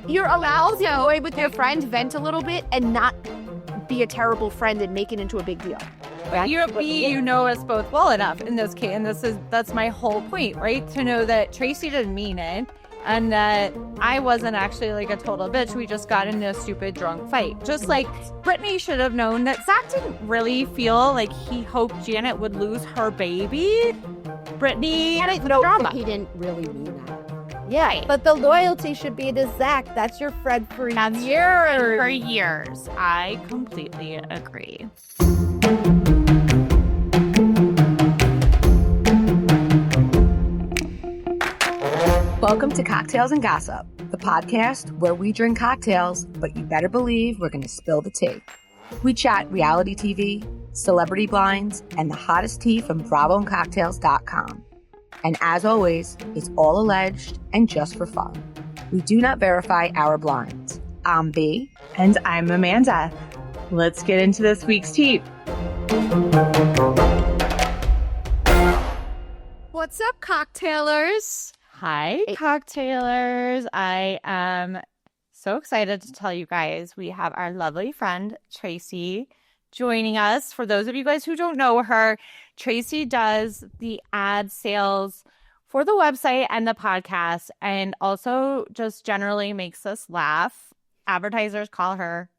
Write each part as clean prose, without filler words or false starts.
You're allowed to go away with your friend, vent a little bit, and not be a terrible friend and make it into a big deal. You know us both well enough in this case, and that's my whole point, right? To know that Tracy didn't mean it, and that I wasn't actually like a total bitch. We just got into a stupid drunk fight. Just like Brittany should have known that Zach didn't really feel like he hoped Janet would lose her baby. Brittany had no drama. He didn't really mean that. Yeah, but the loyalty should be to Zach. That's your friend for years. For years. I completely agree. Welcome to Cocktails and Gossip, the podcast where we drink cocktails, but you better believe we're going to spill the tea. We chat reality TV, celebrity blinds, and the hottest tea from BravoandCocktails.com. And as always, it's all alleged and just for fun. We do not verify our blinds. I'm B. And I'm Amanda. Let's get into this week's tea. What's up, cocktailers? Hi, cocktailers. I am so excited to tell you guys we have our lovely friend Tracy joining us. For those of you guys who don't know her, Tracy does the ad sales for the website and the podcast, and also just generally makes us laugh. Advertisers call her.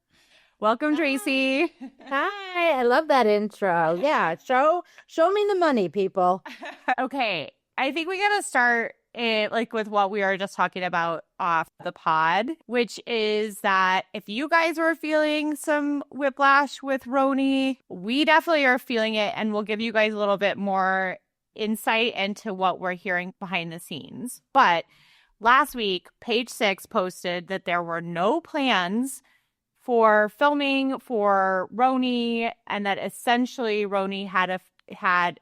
Welcome, Tracy. Hi, I love that intro. Yeah, show me the money, people. Okay, I think we gotta start with what we were just talking about off the pod, which is that if you guys were feeling some whiplash with RHONY, we definitely are feeling it, and we'll give you guys a little bit more insight into what we're hearing behind the scenes. But last week, Page 6 posted that there were no plans for filming for RHONY, and that essentially RHONY had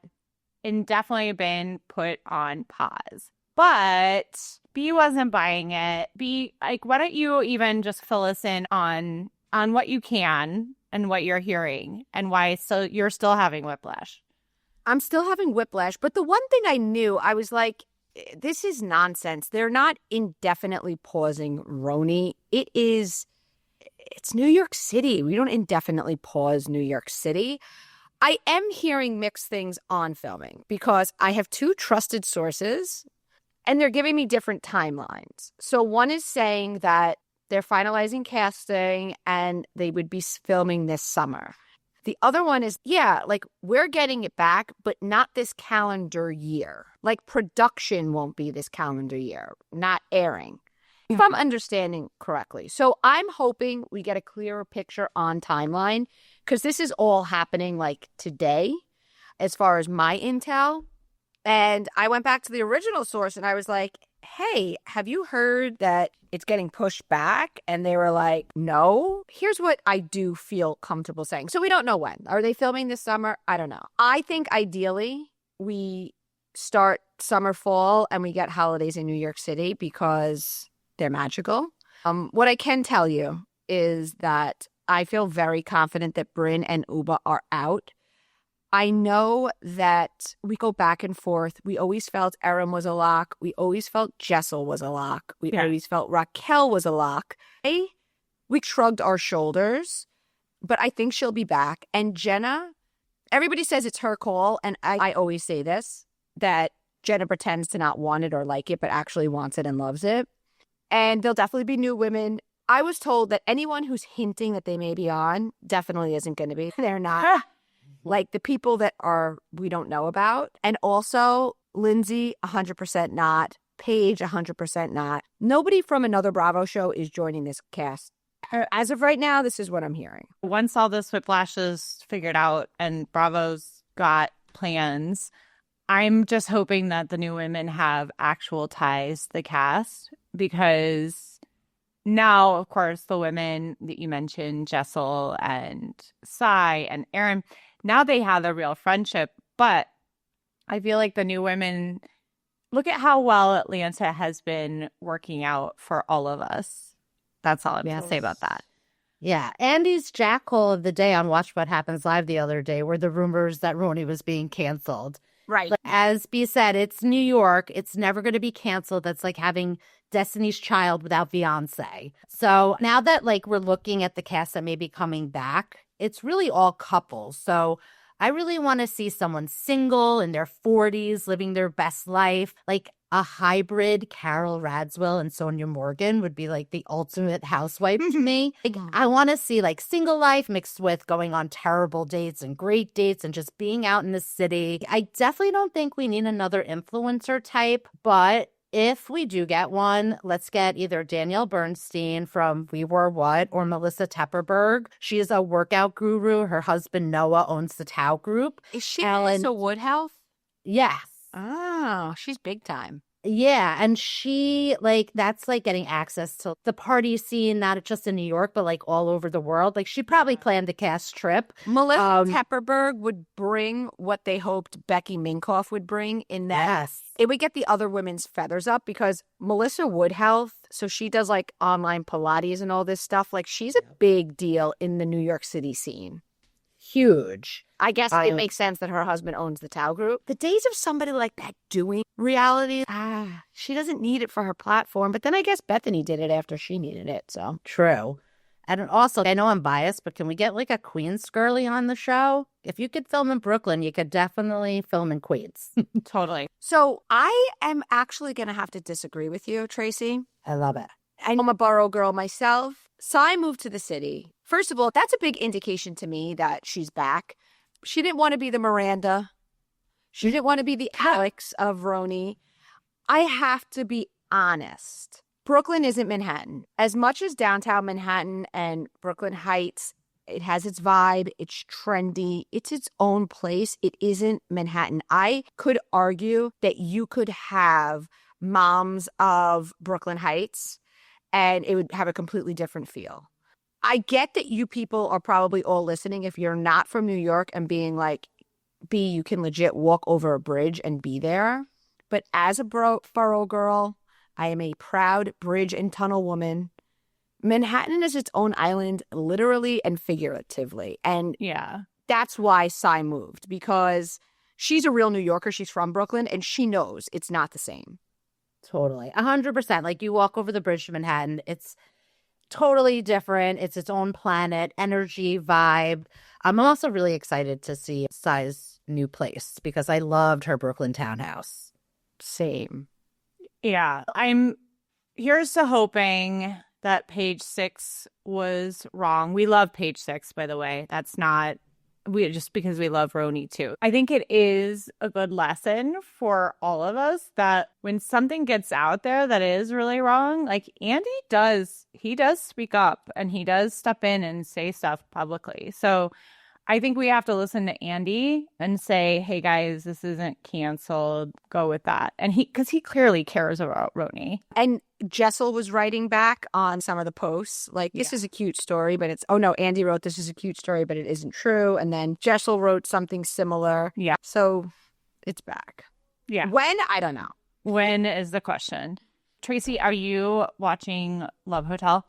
indefinitely been put on pause. But B wasn't buying it. B, why don't you even just fill us in on what you can and what you're hearing and why you're still having whiplash? I'm still having whiplash, but the one thing I knew, I was like, this is nonsense. They're not indefinitely pausing RHONY. It's New York City. We don't indefinitely pause New York City. I am hearing mixed things on filming because I have two trusted sources, and they're giving me different timelines. So one is saying that they're finalizing casting and they would be filming this summer. The other one is, we're getting it back, but not this calendar year. Like, production won't be this calendar year, not airing, if I'm understanding correctly. So I'm hoping we get a clearer picture on timeline, because this is all happening today as far as my intel. And I went back to the original source and I was like, hey, have you heard that it's getting pushed back? And they were like, no. Here's what I do feel comfortable saying. So we don't know when. Are they filming this summer? I don't know. I think ideally we start summer, fall, and we get holidays in New York City because they're magical. What I can tell you is that I feel very confident that Bryn and Uba are out. I know that we go back and forth. We always felt Erin was a lock. We always felt Jessel was a lock. We always felt Raquel was a lock. We shrugged our shoulders, but I think she'll be back. And Jenna, everybody says it's her call, and I always say this, that Jenna pretends to not want it or like it, but actually wants it and loves it. And there'll definitely be new women. I was told that anyone who's hinting that they may be on definitely isn't going to be. They're not. Like the people that we don't know about. And also Lindsay, 100% not. Paige, 100% not. Nobody from another Bravo show is joining this cast. As of right now, this is what I'm hearing. Once all this whiplash is figured out and Bravo's got plans, I'm just hoping that the new women have actual ties to the cast, because now, of course, the women that you mentioned, Jessel and Sai and Erin, now they have a real friendship. But I feel like the new women, look at how well Atlanta has been working out for all of us. That's all I'm going to say about that. Yeah. Andy's jackal of the day on Watch What Happens Live the other day were the rumors that RHONY was being canceled. Right. Like, as B said, it's New York. It's never going to be canceled. That's like having Destiny's Child without Beyonce. So now that like we're looking at the cast that may be coming back, it's really all couples. So I really want to see someone single in their 40s, living their best life. Like a hybrid Carol Radziwill and Sonia Morgan would be like the ultimate housewife to me. Like, I want to see like single life mixed with going on terrible dates and great dates and just being out in the city. I definitely don't think we need another influencer type, but if we do get one, let's get either Danielle Bernstein from We Were What or Melissa Tepperberg. She is a workout guru. Her husband Noah owns the Tao Group. Is she Ellen- so Woodhouse? Yes. Oh, she's big time. Yeah, and she, like, that's, like, getting access to the party scene, not just in New York, but, like, all over the world. Like, she probably planned the cast trip. Melissa Tepperberg would bring what they hoped Becky Minkoff would bring in that. Yes. It would get the other women's feathers up because Melissa Woodhouse, so she does, like, online Pilates and all this stuff. Like, she's a big deal in the New York City scene. Huge. I guess it makes sense that her husband owns the Tao Group. The days of somebody like that doing reality, she doesn't need it for her platform. But then I guess Bethany did it after she needed it. So True. And also, I know I'm biased, but can we get like a Queens girly on the show? If you could film in Brooklyn, you could definitely film in Queens. Totally. So I am actually going to have to disagree with you, Tracy. I love it. I'm a borough girl myself. Sai moved to the city. First of all, that's a big indication to me that she's back. She didn't want to be the Miranda. She didn't want to be the Alex of RHONY. I have to be honest. Brooklyn isn't Manhattan. As much as downtown Manhattan and Brooklyn Heights, it has its vibe, it's trendy, it's its own place. It isn't Manhattan. I could argue that you could have Moms of Brooklyn Heights and it would have a completely different feel. I get that you people are probably all listening if you're not from New York and being like, B, you can legit walk over a bridge and be there. But as a borough girl, I am a proud bridge and tunnel woman. Manhattan is its own island, literally and figuratively. And Yeah. that's why Sai moved, because she's a real New Yorker. She's from Brooklyn, and she knows it's not the same. Totally. 100%. Like, you walk over the bridge to Manhattan, it's totally different. It's its own planet, energy, vibe. I'm also really excited to see Sai's new place because I loved her Brooklyn townhouse. Same. Yeah. Here's to hoping that page 6 was wrong. We love page 6, by the way. That's not just because we love RHONY too. I think it is a good lesson for all of us that when something gets out there that is really wrong, like Andy he does speak up and he does step in and say stuff publicly. So I think we have to listen to Andy and say, hey guys, this isn't canceled. Go with that. And because he clearly cares about RHONY. And Jessel was writing back on some of the posts, like, this is a cute story, but it's, oh no, Andy wrote this is a cute story, but it isn't true. And then Jessel wrote something similar. Yeah. So it's back. Yeah. When? I don't know. When is the question. Tracy, are you watching Love Hotel?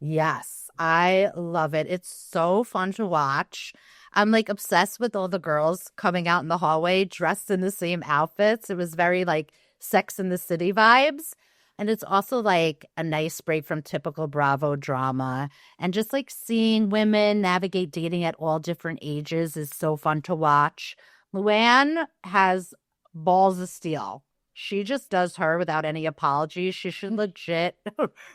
Yes, I love it. It's so fun to watch. I'm like obsessed with all the girls coming out in the hallway dressed in the same outfits. It was very like Sex in the City vibes. And it's also like a nice break from typical Bravo drama. And just like seeing women navigate dating at all different ages is so fun to watch. Luann has balls of steel. She just does her without any apologies. She should legit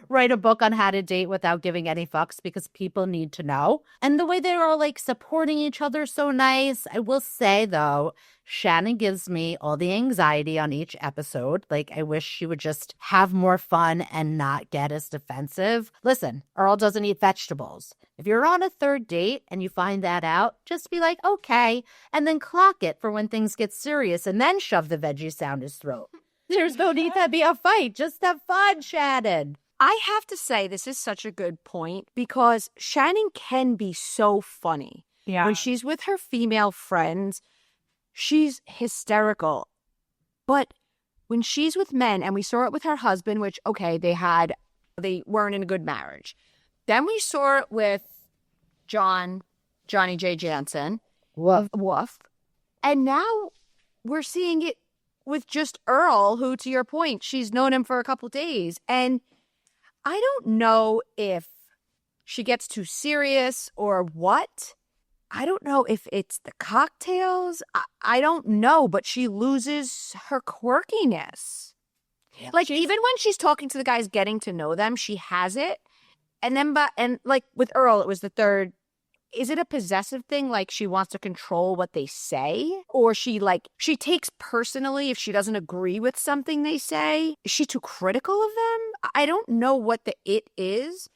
write a book on how to date without giving any fucks because people need to know. And the way they're all like supporting each other is so nice. I will say though, Shannon gives me all the anxiety on each episode. Like, I wish she would just have more fun and not get as defensive. Listen, Earl doesn't eat vegetables. If you're on a third date and you find that out, just be like, okay, and then clock it for when things get serious and then shove the veggies down his throat. There's no need to be a fight. Just have fun, Shannon. I have to say, this is such a good point because Shannon can be so funny. Yeah. When she's with her female friends, she's hysterical. But when she's with men, and we saw it with her husband, which, okay, they weren't in a good marriage. Then we saw it with Johnny J. Jansen. Woof. Woof. And now we're seeing it with just Earl, who, to your point, she's known him for a couple days. And I don't know if she gets too serious or what. I don't know if it's the cocktails. I don't know, but she loses her quirkiness. Yeah. Like, even when she's talking to the guys, getting to know them, she has it. And then, like with Earl, it was the third. Is it a possessive thing? Like she wants to control what they say? Or she takes personally if she doesn't agree with something they say? Is she too critical of them? I don't know what the it is.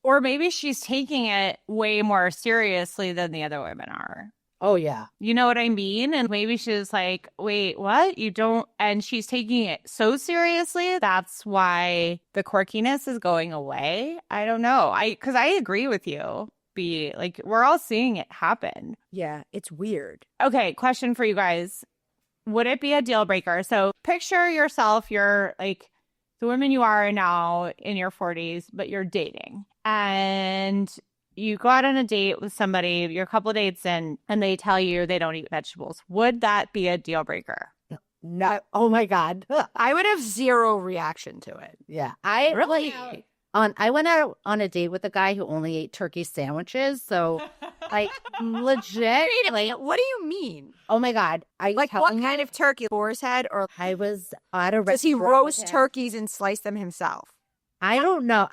Or maybe she's taking it way more seriously than the other women are. Oh, yeah. You know what I mean? And maybe she's like, wait, what? You don't? And she's taking it so seriously. That's why the quirkiness is going away. I don't know. Because I agree with you. Like, we're all seeing it happen. Yeah, it's weird. Okay, question for you guys. Would it be a deal breaker? So picture yourself, you're like the woman you are now in your 40s, but you're dating. And you go out on a date with somebody, you're a couple of dates in, and they tell you they don't eat vegetables. Would that be a deal breaker? No. Oh, my God. I would have zero reaction to it. Yeah. I went out on a date with a guy who only ate turkey sandwiches. So, like, legit. Like, what do you mean? Oh, my God. Like, what kind of turkey? Boar's head? Or I was at a restaurant. Does he roast turkeys and slice them himself? I don't know.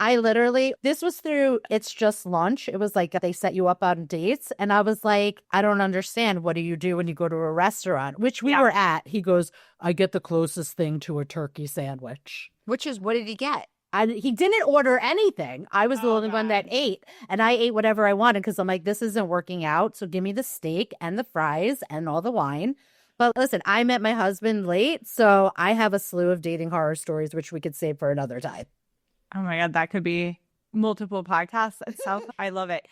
This was through It's Just Lunch. It was like they set you up on dates. And I was like, I don't understand. What do you do when you go to a restaurant? Which we were at. He goes, I get the closest thing to a turkey sandwich. Which is, what did he get? He didn't order anything. I was the only one that ate. And I ate whatever I wanted because I'm like, this isn't working out. So give me the steak and the fries and all the wine. But listen, I met my husband late. So I have a slew of dating horror stories, which we could save for another time. Oh my God, that could be multiple podcasts itself. I love it.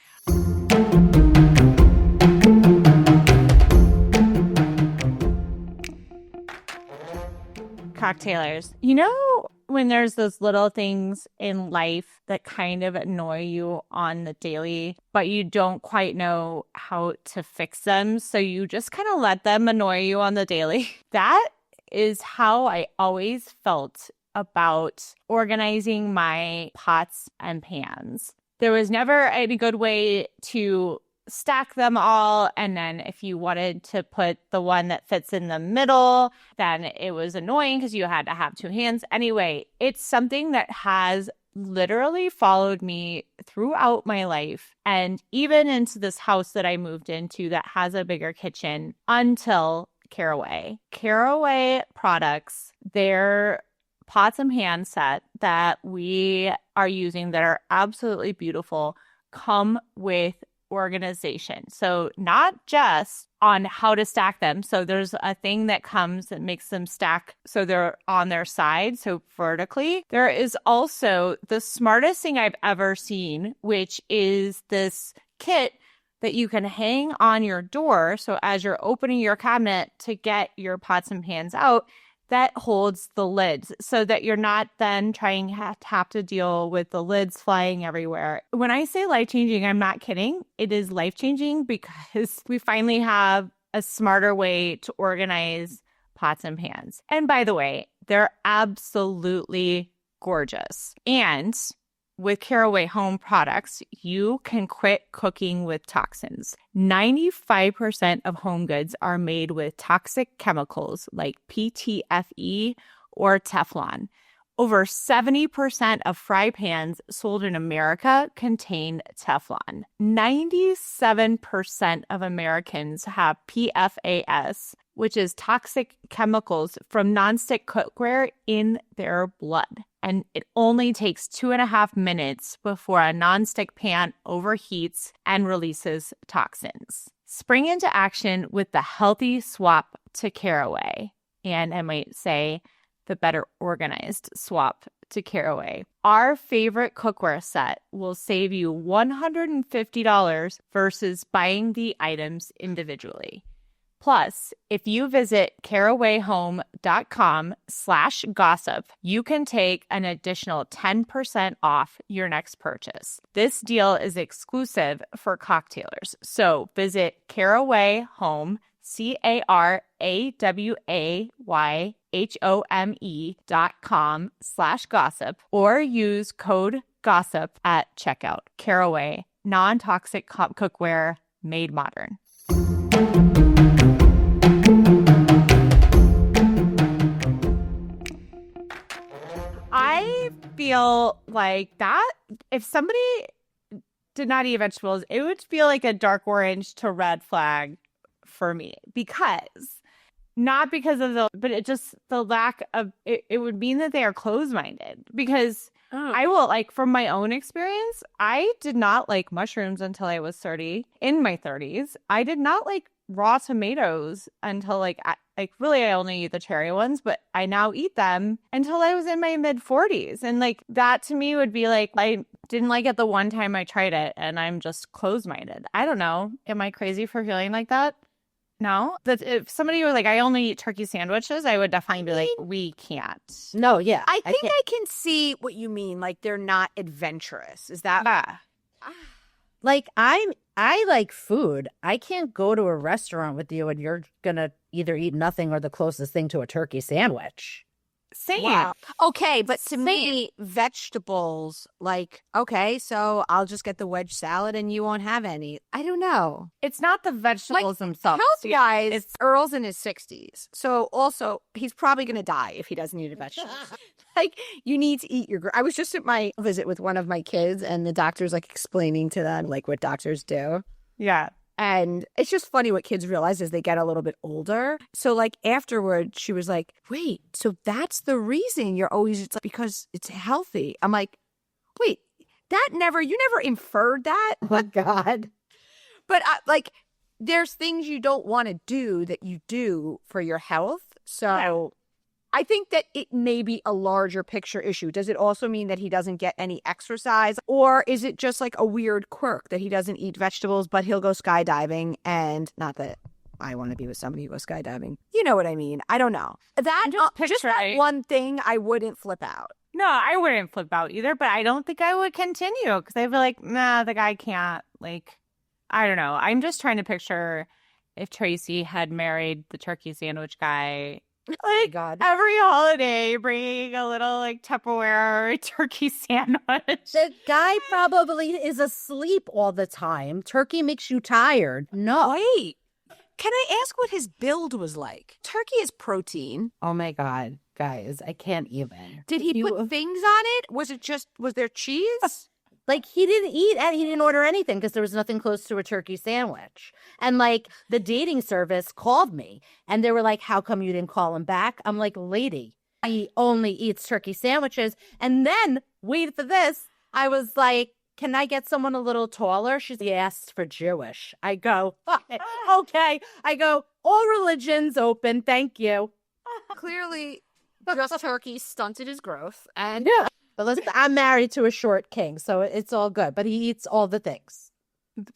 Cocktailers. You know when there's those little things in life that kind of annoy you on the daily, but you don't quite know how to fix them, so you just kind of let them annoy you on the daily? That is how I always felt about organizing my pots and pans. There was never any good way to stack them all, and then if you wanted to put the one that fits in the middle, then it was annoying because you had to have two hands. Anyway, it's something that has literally followed me throughout my life and even into this house that I moved into that has a bigger kitchen until Caraway. Caraway products, their pots and pan set that we are using that are absolutely beautiful come with organization. So not just on how to stack them. So there's a thing that comes that makes them stack so they're on their side, so vertically. There is also the smartest thing I've ever seen, which is this kit that you can hang on your door. So as you're opening your cabinet to get your pots and pans out, that holds the lids so that you're not then trying to have to deal with the lids flying everywhere. When I say life-changing, I'm not kidding. It is life-changing because we finally have a smarter way to organize pots and pans. And by the way, they're absolutely gorgeous. And with Caraway Home products, you can quit cooking with toxins. 95% of home goods are made with toxic chemicals like PTFE or Teflon. Over 70% of fry pans sold in America contain Teflon. 97% of Americans have PFAS, which is toxic chemicals from nonstick cookware, in their blood. And it only takes 2.5 minutes before a nonstick pan overheats and releases toxins. Spring into action with the healthy swap to Caraway. And I might say the better organized swap to Caraway. Our favorite cookware set will save you $150 versus buying the items individually. Plus, if you visit carawayhome.com/gossip, you can take an additional 10% off your next purchase. This deal is exclusive for cocktailers. So visit carawayhome.com/gossip CARAWAYHOME.com/gossip, or use code GOSSIP at checkout. Caraway, non-toxic cookware made modern. I feel like that if somebody did not eat vegetables, it would feel like a dark orange to red flag for me, because not because of but it just the lack of it would mean that they are closed-minded, because I will, like, from my own experience, I did not like mushrooms until I was 30, in my 30s. I did not like raw tomatoes until like really I only eat the cherry ones, but I now eat them until I was in my mid 40s. And like that to me would be like, I didn't like it the one time I tried it and I'm just closed-minded. I don't know. Am I crazy for feeling like that? No, that if somebody were like, I only eat turkey sandwiches, I would definitely be like, we can't. No, yeah. I think I can see what you mean. Like, they're not adventurous. Is that? Like, I like food. I can't go to a restaurant with you and you're going to either eat nothing or the closest thing to a turkey sandwich. Same. Wow. Okay, but to me, vegetables, like, okay, so I'll just get the wedge salad and you won't have any. I don't know. It's not the vegetables themselves. Health-wise, Earl's in his 60s. So also, he's probably going to die if he doesn't eat a vegetable. Like, you need to eat your... I was just at my visit with one of my kids, and the doctor's, like, explaining to them, like, what doctors do. Yeah. And it's just funny what kids realize as they get a little bit older. So, like, afterward, she was like, wait, so that's the reason you're always... It's like, because it's healthy. I'm like, wait, you never inferred that? Oh, my God. But, like, there's things you don't want to do that you do for your health. So... I think that it may be a larger picture issue. Does it also mean that he doesn't get any exercise? Or is it just like a weird quirk that he doesn't eat vegetables, but he'll go skydiving? And not that I want to be with somebody who goes skydiving. You know what I mean? I don't know. That just that one thing I wouldn't flip out. No, I wouldn't flip out either, but I don't think I would continue because I feel like, nah, the guy can't. Like, I don't know. I'm just trying to picture if Tracy had married the turkey sandwich guy. Like, every holiday, bringing a little, like, Tupperware turkey sandwich. The guy probably is asleep all the time. Turkey makes you tired. No. Wait. Can I ask what his build was like? Turkey is protein. Oh, my God. Guys, I can't even. Did he put things on it? Was there cheese? Like, he didn't eat and he didn't order anything because there was nothing close to a turkey sandwich. And, like, the dating service called me and they were like, how come you didn't call him back? I'm like, lady, he only eats turkey sandwiches. And then, wait for this, I was like, can I get someone a little taller? She asked for Jewish. I go, okay. I go, all religions open. Thank you. Clearly, just turkey stunted his growth. And yeah. But listen, I'm married to a short king, so it's all good. But he eats all the things.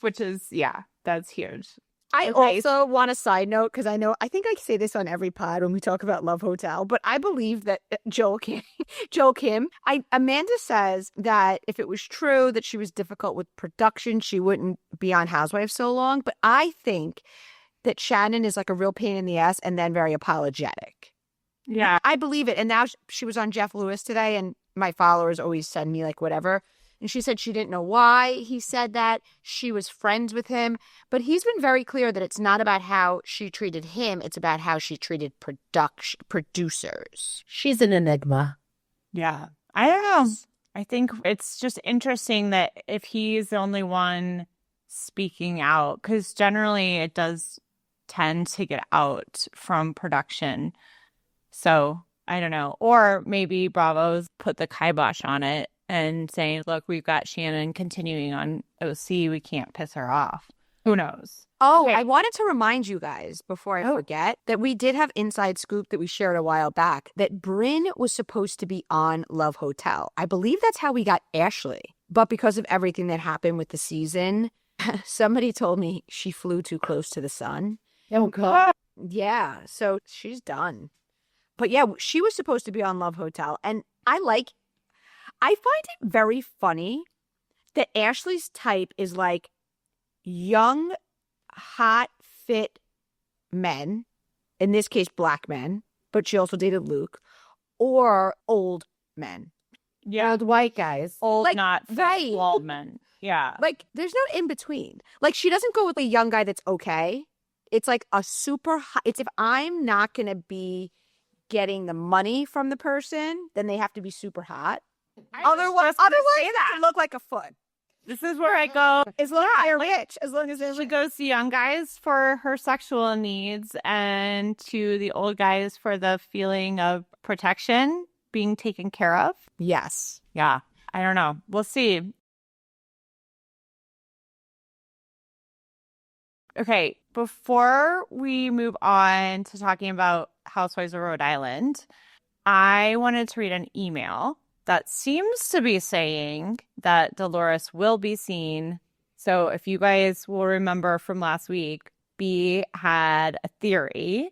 Which is, yeah, that's huge. I also want a side note, because I think I say this on every pod when we talk about Love Hotel, but I believe that Joel Kim, Amanda says that if it was true that she was difficult with production, she wouldn't be on Housewives so long. But I think that Shannon is like a real pain in the ass and then very apologetic. Yeah. I believe it. And now she was on Jeff Lewis today, and my followers always send me like whatever. And she said she didn't know why he said that. She was friends with him. But he's been very clear that it's not about how she treated him. It's about how she treated producers. She's an enigma. Yeah. I don't know. I think it's just interesting that if he's the only one speaking out, because generally it does tend to get out from production. So I don't know. Or maybe Bravo's put the kibosh on it and saying, look, we've got Shannon continuing on OC. We can't piss her off. Who knows? Oh, okay. I wanted to remind you guys before I forget that we did have inside scoop that we shared a while back that Brynn was supposed to be on Love Hotel. I believe that's how we got Ashley. But because of everything that happened with the season, somebody told me she flew too close to the sun. Oh, God. Yeah. So she's done. But yeah, she was supposed to be on Love Hotel. And I find it very funny that Ashley's type is like young, hot, fit men, in this case, black men, but she also dated Luke, or old men. Yeah. Old white guys. Old, Like, not right. old men. Yeah. Like, there's no in between. Like, she doesn't go with a young guy that's okay. It's like a super hot. It's if I'm not going to be getting the money from the person, then they have to be super hot. Otherwise, it look like a foot. This is where I go. As long as they're rich, as long as they're She rich. goes to young guys for her sexual needs and to the old guys for the feeling of protection, being taken care of. Yes. Yeah. I don't know. We'll see. Okay. Before we move on to talking about Housewives of Rhode Island, I wanted to read an email that seems to be saying that Dolores will be seen. So if you guys will remember from last week, B had a theory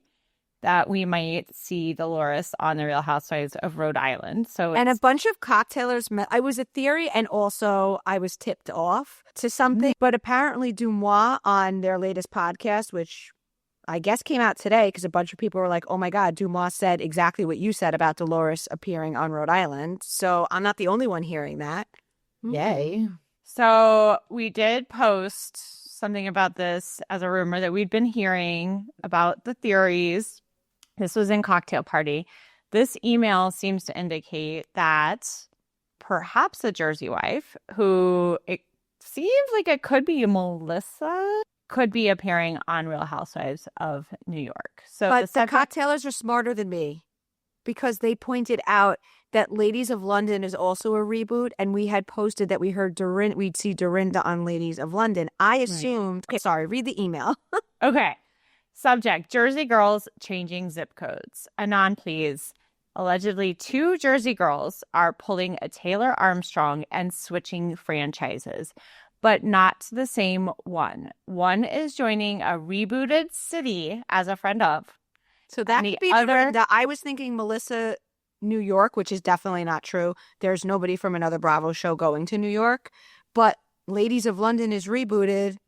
that we might see Dolores on the Real Housewives of Rhode Island. So And a bunch of cocktailers met. I was a theory, and also I was tipped off to something. But apparently Dumois on their latest podcast, which I guess came out today because a bunch of people were like, oh my God, Dumois said exactly what you said about Dolores appearing on Rhode Island. So I'm not the only one hearing that. Yay. So we did post something about this as a rumor that we'd been hearing about the theories. This was in Cocktail Party. This email seems to indicate that perhaps a Jersey wife, who it seems like it could be Melissa, could be appearing on Real Housewives of New York. So But the cocktailers are smarter than me because they pointed out that Ladies of London is also a reboot, and we had posted that we heard we'd see Dorinda on Ladies of London. I assumed, okay, sorry, read the email. Okay. Subject, Jersey girls changing zip codes. Anon, please. Allegedly, 2 Jersey girls are pulling a Taylor Armstrong and switching franchises, but not the same one. One is joining a rebooted city as a friend of. So that could be Dorinda. I was thinking Melissa, New York, which is definitely not true. There's nobody from another Bravo show going to New York. But Ladies of London is rebooted.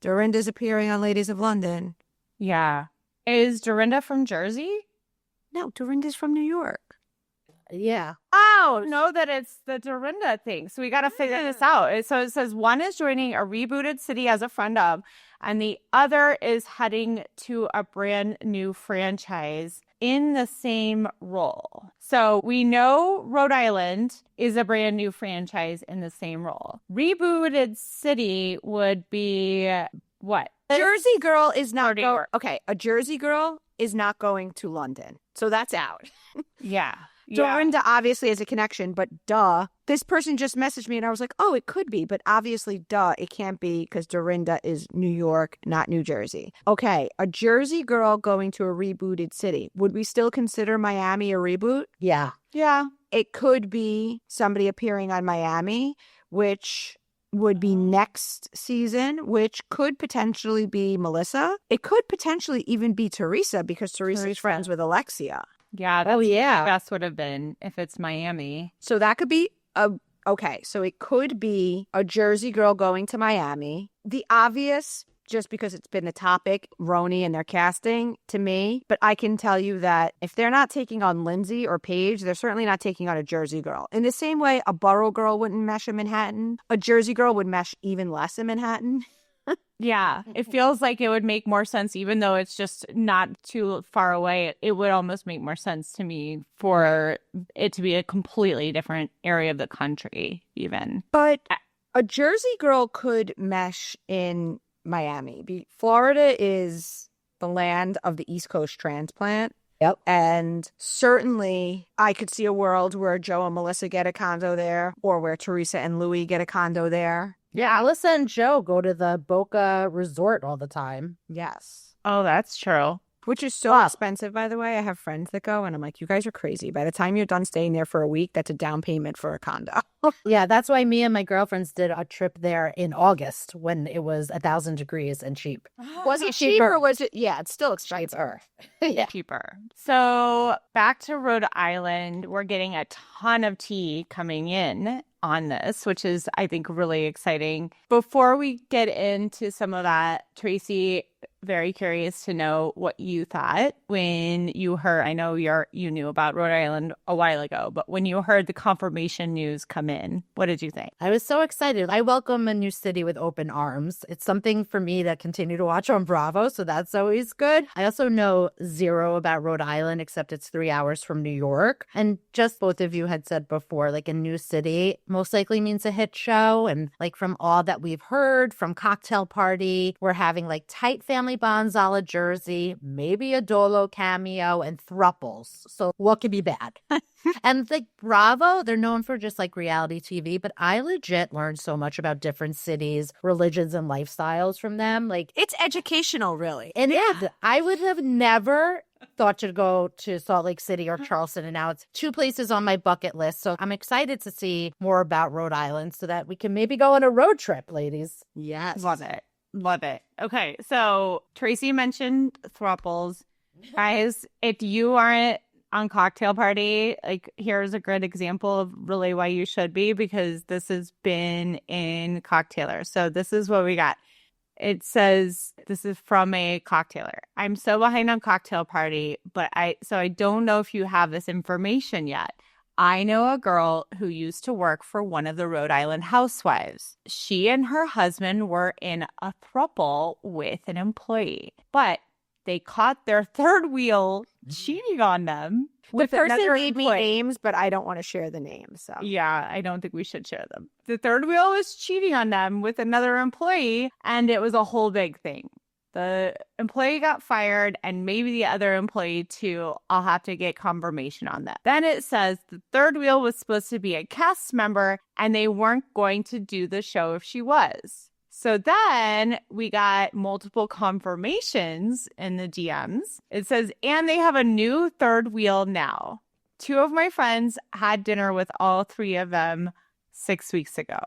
Dorinda's appearing on Ladies of London. Yeah. Is Dorinda from Jersey? No, Dorinda's from New York. Yeah. Oh, know that it's the Dorinda thing. So we got to figure this out. So it says one is joining a rebooted city as a friend of, and the other is heading to a brand new franchise in the same role. So we know Rhode Island is a brand new franchise in the same role. Rebooted city would be what? Jersey girl is not New going. York. Okay, a Jersey girl is not going to London. So that's out. Yeah. Dorinda obviously has a connection, but duh. This person just messaged me and I was like, oh, it could be. But obviously, duh, it can't be because Dorinda is New York, not New Jersey. Okay, a Jersey girl going to a rebooted city. Would we still consider Miami a reboot? Yeah. Yeah. It could be somebody appearing on Miami, which would be next season, which could potentially be Melissa. It could potentially even be Teresa because Teresa's friends with Alexia. Yeah. Oh, yeah. Best would have been if it's Miami. So that could be okay. So it could be a Jersey girl going to Miami. The obvious, just because it's been the topic, RHONY and their casting to me. But I can tell you that if they're not taking on Lindsay or Paige, they're certainly not taking on a Jersey girl. In the same way, a borough girl wouldn't mesh in Manhattan. A Jersey girl would mesh even less in Manhattan. Yeah, it feels like it would make more sense, even though it's just not too far away. It would almost make more sense to me for it to be a completely different area of the country, even. But a Jersey girl could mesh in Miami. Florida is the land of the East Coast transplant. Yep. And certainly I could see a world where Joe and Melissa get a condo there, or where Teresa and Louis get a condo there. Yeah, Alyssa and Joe go to the Boca Resort all the time. Yes. Oh, that's true. Which is so expensive, by the way. I have friends that go, and I'm like, you guys are crazy. By the time you're done staying there for a week, that's a down payment for a condo. Yeah, that's why me and my girlfriends did a trip there in August when it was 1,000 degrees and cheap. Was it cheap or was it? Yeah, it's still expensive. Yeah. Cheaper. So back to Rhode Island, we're getting a ton of tea coming in on this, which is, I think, really exciting. Before we get into some of that, Tracy, very curious to know what you thought when you heard, I know you knew about Rhode Island a while ago, but when you heard the confirmation news come in, what did you think? I was so excited. I welcome a new city with open arms. It's something for me to continue to watch on Bravo, so that's always good. I also know zero about Rhode Island, except it's 3 hours from New York. And just both of you had said before, like a new city most likely means a hit show. And like from all that we've heard from Cocktail Party, we're having like tight family bonds a la Jersey, maybe a Dolo cameo, and thruples. So what could be bad? And like Bravo, they're known for just like reality TV, but I legit learned so much about different cities, religions, and lifestyles from them. Like It's educational, really. and yeah, I would have never thought to go to Salt Lake City or Charleston, and now it's 2 places on my bucket list. So I'm excited to see more about Rhode Island so that we can maybe go on a road trip, ladies. Yes. Love it. Love it. Okay, so Tracy mentioned thruples. Guys, if you aren't on Cocktail Party, like here's a good example of really why you should be, because this has been in Cocktailer. So this is what we got. It says, this is from a cocktailer. I'm so behind on Cocktail Party, but I don't know if you have this information yet. I know a girl who used to work for one of the Rhode Island Housewives. She and her husband were in a throuple with an employee, but they caught their third wheel cheating on them. The with person another gave me employee. names, but I don't want to share the names. So Yeah, I don't think we should share them. The third wheel was cheating on them with another employee, and it was a whole big thing. The employee got fired, and maybe the other employee too. I'll have to get confirmation on that. Then it says the third wheel was supposed to be a cast member, and they weren't going to do the show if she was. So then we got multiple confirmations in the DMs. It says, and they have a new third wheel now. 2 of my friends had dinner with all 3 of them 6 weeks ago.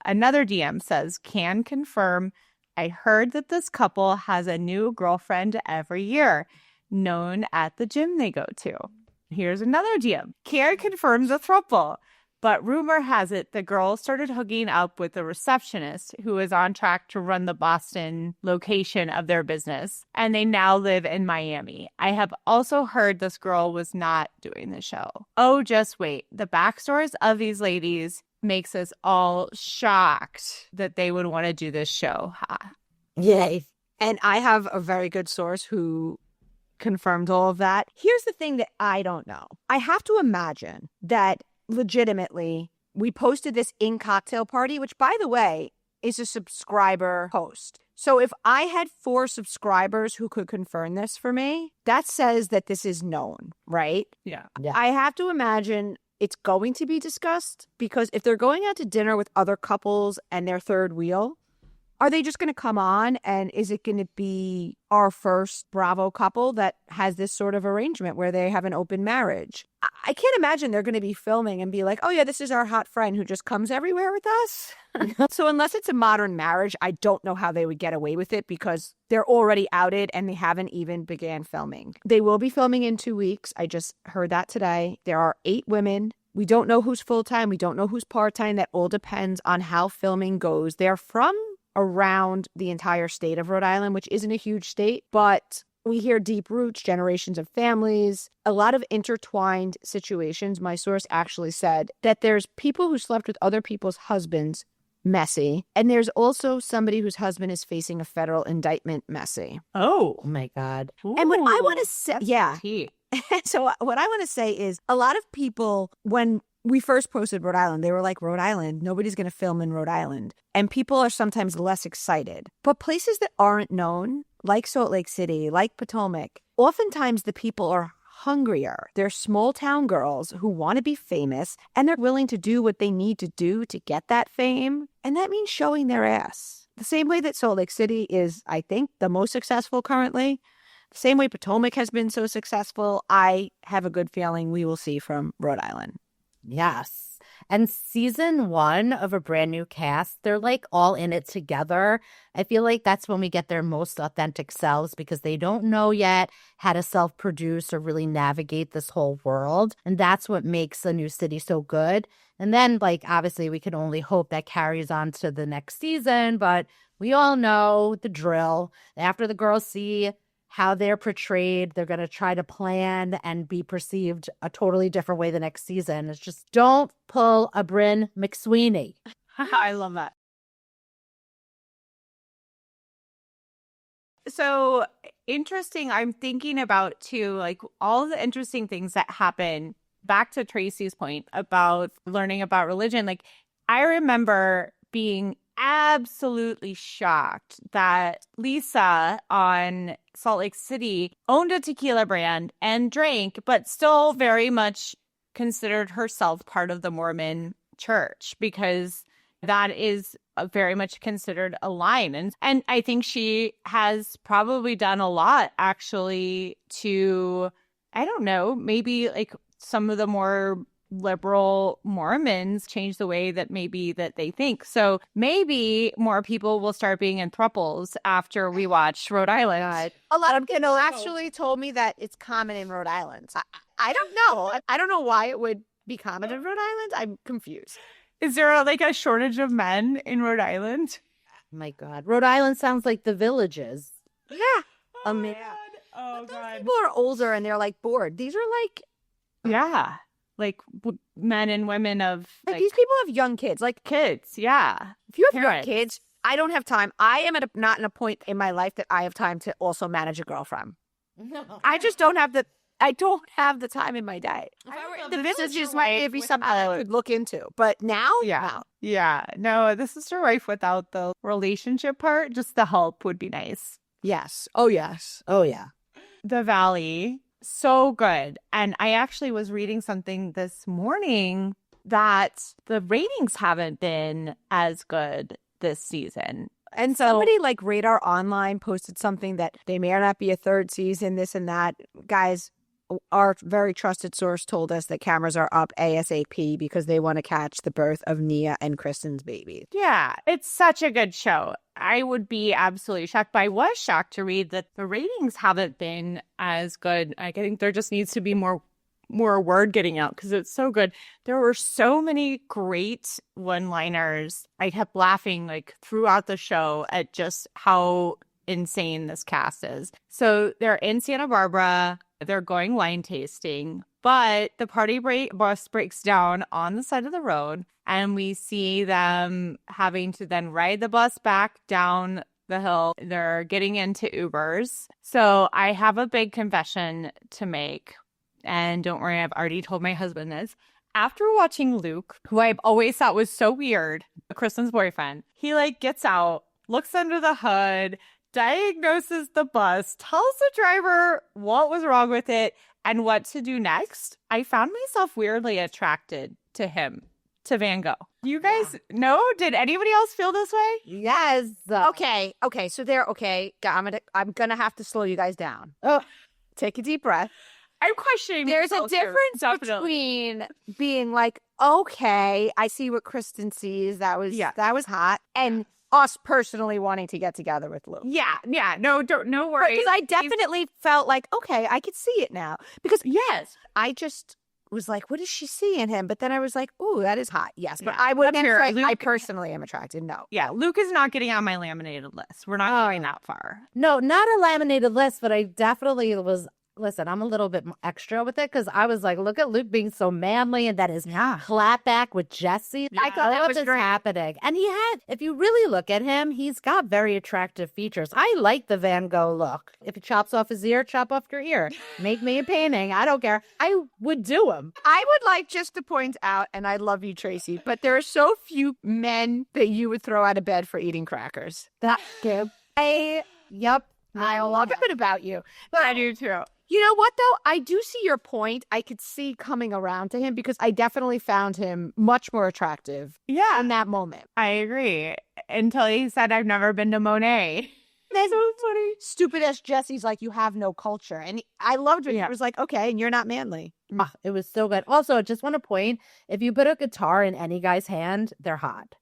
Another DM says, can confirm, I heard that this couple has a new girlfriend every year, known at the gym they go to. Here's another DM. Can confirms a throuple. But rumor has it the girl started hooking up with the receptionist who is on track to run the Boston location of their business, and they now live in Miami. I have also heard this girl was not doing the show. Oh, just wait. The backstories of these ladies makes us all shocked that they would want to do this show. yay. And I have a very good source who confirmed all of that. Here's the thing that I don't know. I have to imagine that legitimately, we posted this in Cocktail Party, which, by the way, is a subscriber post. So if I had 4 subscribers who could confirm this for me, that says that this is known, right? Yeah. I have to imagine it's going to be discussed, because if they're going out to dinner with other couples and their third wheel, are they just going to come on, and is it going to be our first Bravo couple that has this sort of arrangement where they have an open marriage? I can't imagine they're going to be filming and be like, oh yeah, this is our hot friend who just comes everywhere with us. So unless it's a modern marriage, I don't know how they would get away with it, because they're already outed and they haven't even began filming. They will be filming in 2 weeks. I just heard that today. There are 8 women. We don't know who's full-time. We don't know who's part-time. That all depends on how filming goes. They're from around the entire state of Rhode Island, which isn't a huge state, but we hear deep roots, generations of families, a lot of intertwined situations. My source actually said that there's people who slept with other people's husbands, messy, and there's also somebody whose husband is facing a federal indictment, messy. Oh. Oh my God. And what I want to say, yeah. Tea. So what I want to say is, a lot of people, when we first posted Rhode Island, they were like, Rhode Island, nobody's going to film in Rhode Island. And people are sometimes less excited. But places that aren't known, like Salt Lake City, like Potomac, oftentimes the people are hungrier. They're small town girls who want to be famous, and they're willing to do what they need to do to get that fame. And that means showing their ass. The same way that Salt Lake City is, I think, the most successful currently. The same way Potomac has been so successful, I have a good feeling we will see from Rhode Island. Yes. And season 1 of a brand new cast, they're like all in it together. I feel like that's when we get their most authentic selves because they don't know yet how to self-produce or really navigate this whole world. And that's what makes A New City so good. And then, like, obviously we can only hope that carries on to the next season, but we all know the drill. After the girls see how they're portrayed, they're going to try to plan and be perceived a totally different way the next season. It's just don't pull a Bryn McSweeney. I love that. So interesting. I'm thinking about too, like all the interesting things that happen. Back to Tracy's point about learning about religion. Like I remember being absolutely shocked that Lisa on Salt Lake City owned a tequila brand and drank, but still very much considered herself part of the Mormon church because that is very much considered a line. And I think she has probably done a lot actually to, I don't know, maybe like some of the more liberal Mormons change the way that maybe that they think. So maybe more people will start being in throuples after we watch Rhode Island. A lot of people actually told me that it's common in Rhode Island. I don't know. I don't know why it would be common in Rhode Island. I'm confused. Is there like a shortage of men in Rhode Island? My God. Rhode Island sounds like the Villages. Yeah. Oh, man. Oh, God. People are older and they're like bored. These are like, Yeah. Like men and women of like these people have young kids. Like kids. Yeah. if you have young Parents. kids, I don't have time. I am not in a point in my life that I have time to also manage a girlfriend. I just don't have the time in my day. The Villages might be something I could look into, but now, Yeah. Yeah. No, this is your wife without the relationship part. Just the help would be nice. yes. Oh, yes. Oh, yeah. The Valley, so good. And I actually was reading something this morning that the ratings haven't been as good this season. And somebody like Radar Online posted something that they may or not be a third season, this and that. Guys, our very trusted source told us that cameras are up ASAP because they want to catch the birth of Nia and Kristen's baby. Yeah, it's such a good show. I would be absolutely shocked, but I was shocked to read that the ratings haven't been as good. I think there just needs to be more word getting out because it's so good. There were so many great one-liners. I kept laughing like throughout the show at just how insane this cast is. So they're in Santa Barbara. They're going wine tasting, but the party bus breaks down on the side of the road, and we see them having to then ride the bus back down the hill. They're getting into Ubers. So I have a big confession to make, and don't worry, I've already told my husband this. After watching Luke, who I've always thought was so weird, Kristen's boyfriend, he like gets out, looks under the hood, diagnoses the bus, tells the driver what was wrong with it and what to do next. I found myself weirdly attracted to him, to Van Gogh. You guys know? Did anybody else feel this way? Yes. Okay. So they're okay. I'm gonna have to slow you guys down. Oh, take a deep breath. I'm questioning. There's a difference between being like, okay, I see what Kristen sees. That was hot, and us personally wanting to get together with Luke. Yeah. No worries. Because I definitely felt like, okay, I could see it now. Because yes, I just was like, what does she see in him? But then I was like, ooh, that is hot. Yes, but I would never. I personally am attracted. No. Yeah, Luke is not getting on my laminated list. We're not going that far. No, not a laminated list, but I definitely was. Listen, I'm a little bit extra with it because I was like, look at Luke being so manly and that is clap back with Jesse. Yeah, I thought that was happening. And he had, if you really look at him, he's got very attractive features. I like the Van Gogh look. If he chops off his ear, chop off your ear. Make me a painting. I don't care. I would do him. I would like just to point out, and I love you, Tracy, but there are so few men that you would throw out of bed for eating crackers. That kid. I love it about you. But I do too. You know what, though? I do see your point. I could see coming around to him because I definitely found him much more attractive in that moment. I agree. Until he said, I've never been to Monet. That's so funny. Stupid as Jesse's like, you have no culture. And I loved it. He was like, okay, and you're not manly. It was so good. Also, just want to point, if you put a guitar in any guy's hand, they're hot.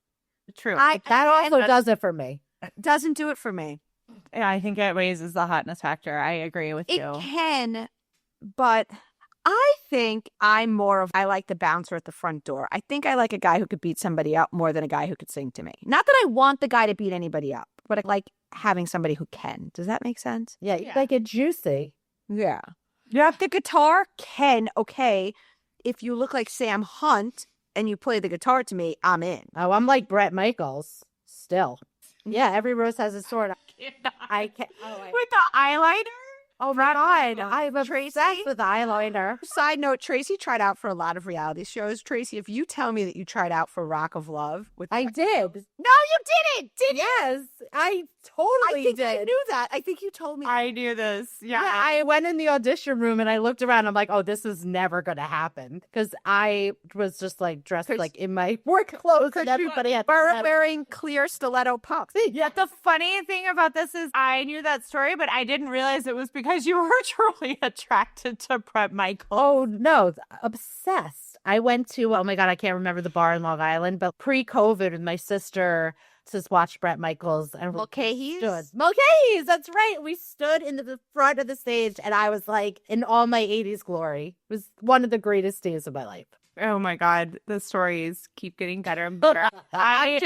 True. That also does it for me. Doesn't do it for me. Yeah, I think it raises the hotness factor. I agree with It you. can, but I think I like the bouncer at the front door. I think I like a guy who could beat somebody up more than a guy who could sing to me. Not that I want the guy to beat anybody up, but I like having somebody who can. Does that make sense? Yeah, you like it juicy. Yeah. Yeah, the guitar can, okay. If you look like Sam Hunt and you play the guitar to me, I'm in. Oh, I'm like Bret Micheals still. Yeah, every rose has a sword. I can't. With the eyeliner? Oh my God, I'm Tracy? obsessed with eyeliner. Side note, Tracy tried out for a lot of reality shows. Tracy, if you tell me that you tried out for Rock of Love with I did. No, you didn't. Did you? Yes, I I totally think did. I knew that. I think you told me. I knew this. Yeah. Yeah, I went in the audition room and I looked around. I'm like, oh, this is never going to happen. Because I was just like dressed like in my work clothes and everybody had wearing clear stiletto pumps. Yeah, the funny thing about this is I knew that story, but I didn't realize it was because you were truly attracted to Bret Micheals. Oh, no, obsessed. I went to, oh my God, I can't remember the bar in Long Island, but pre-COVID with my sister just watched Bret Micheals. And Mulcahy's? Mulcahy's, that's right. We stood in the front of the stage and I was like in all my 80s glory. It was one of the greatest days of my life. Oh my God, the stories keep getting better and better. I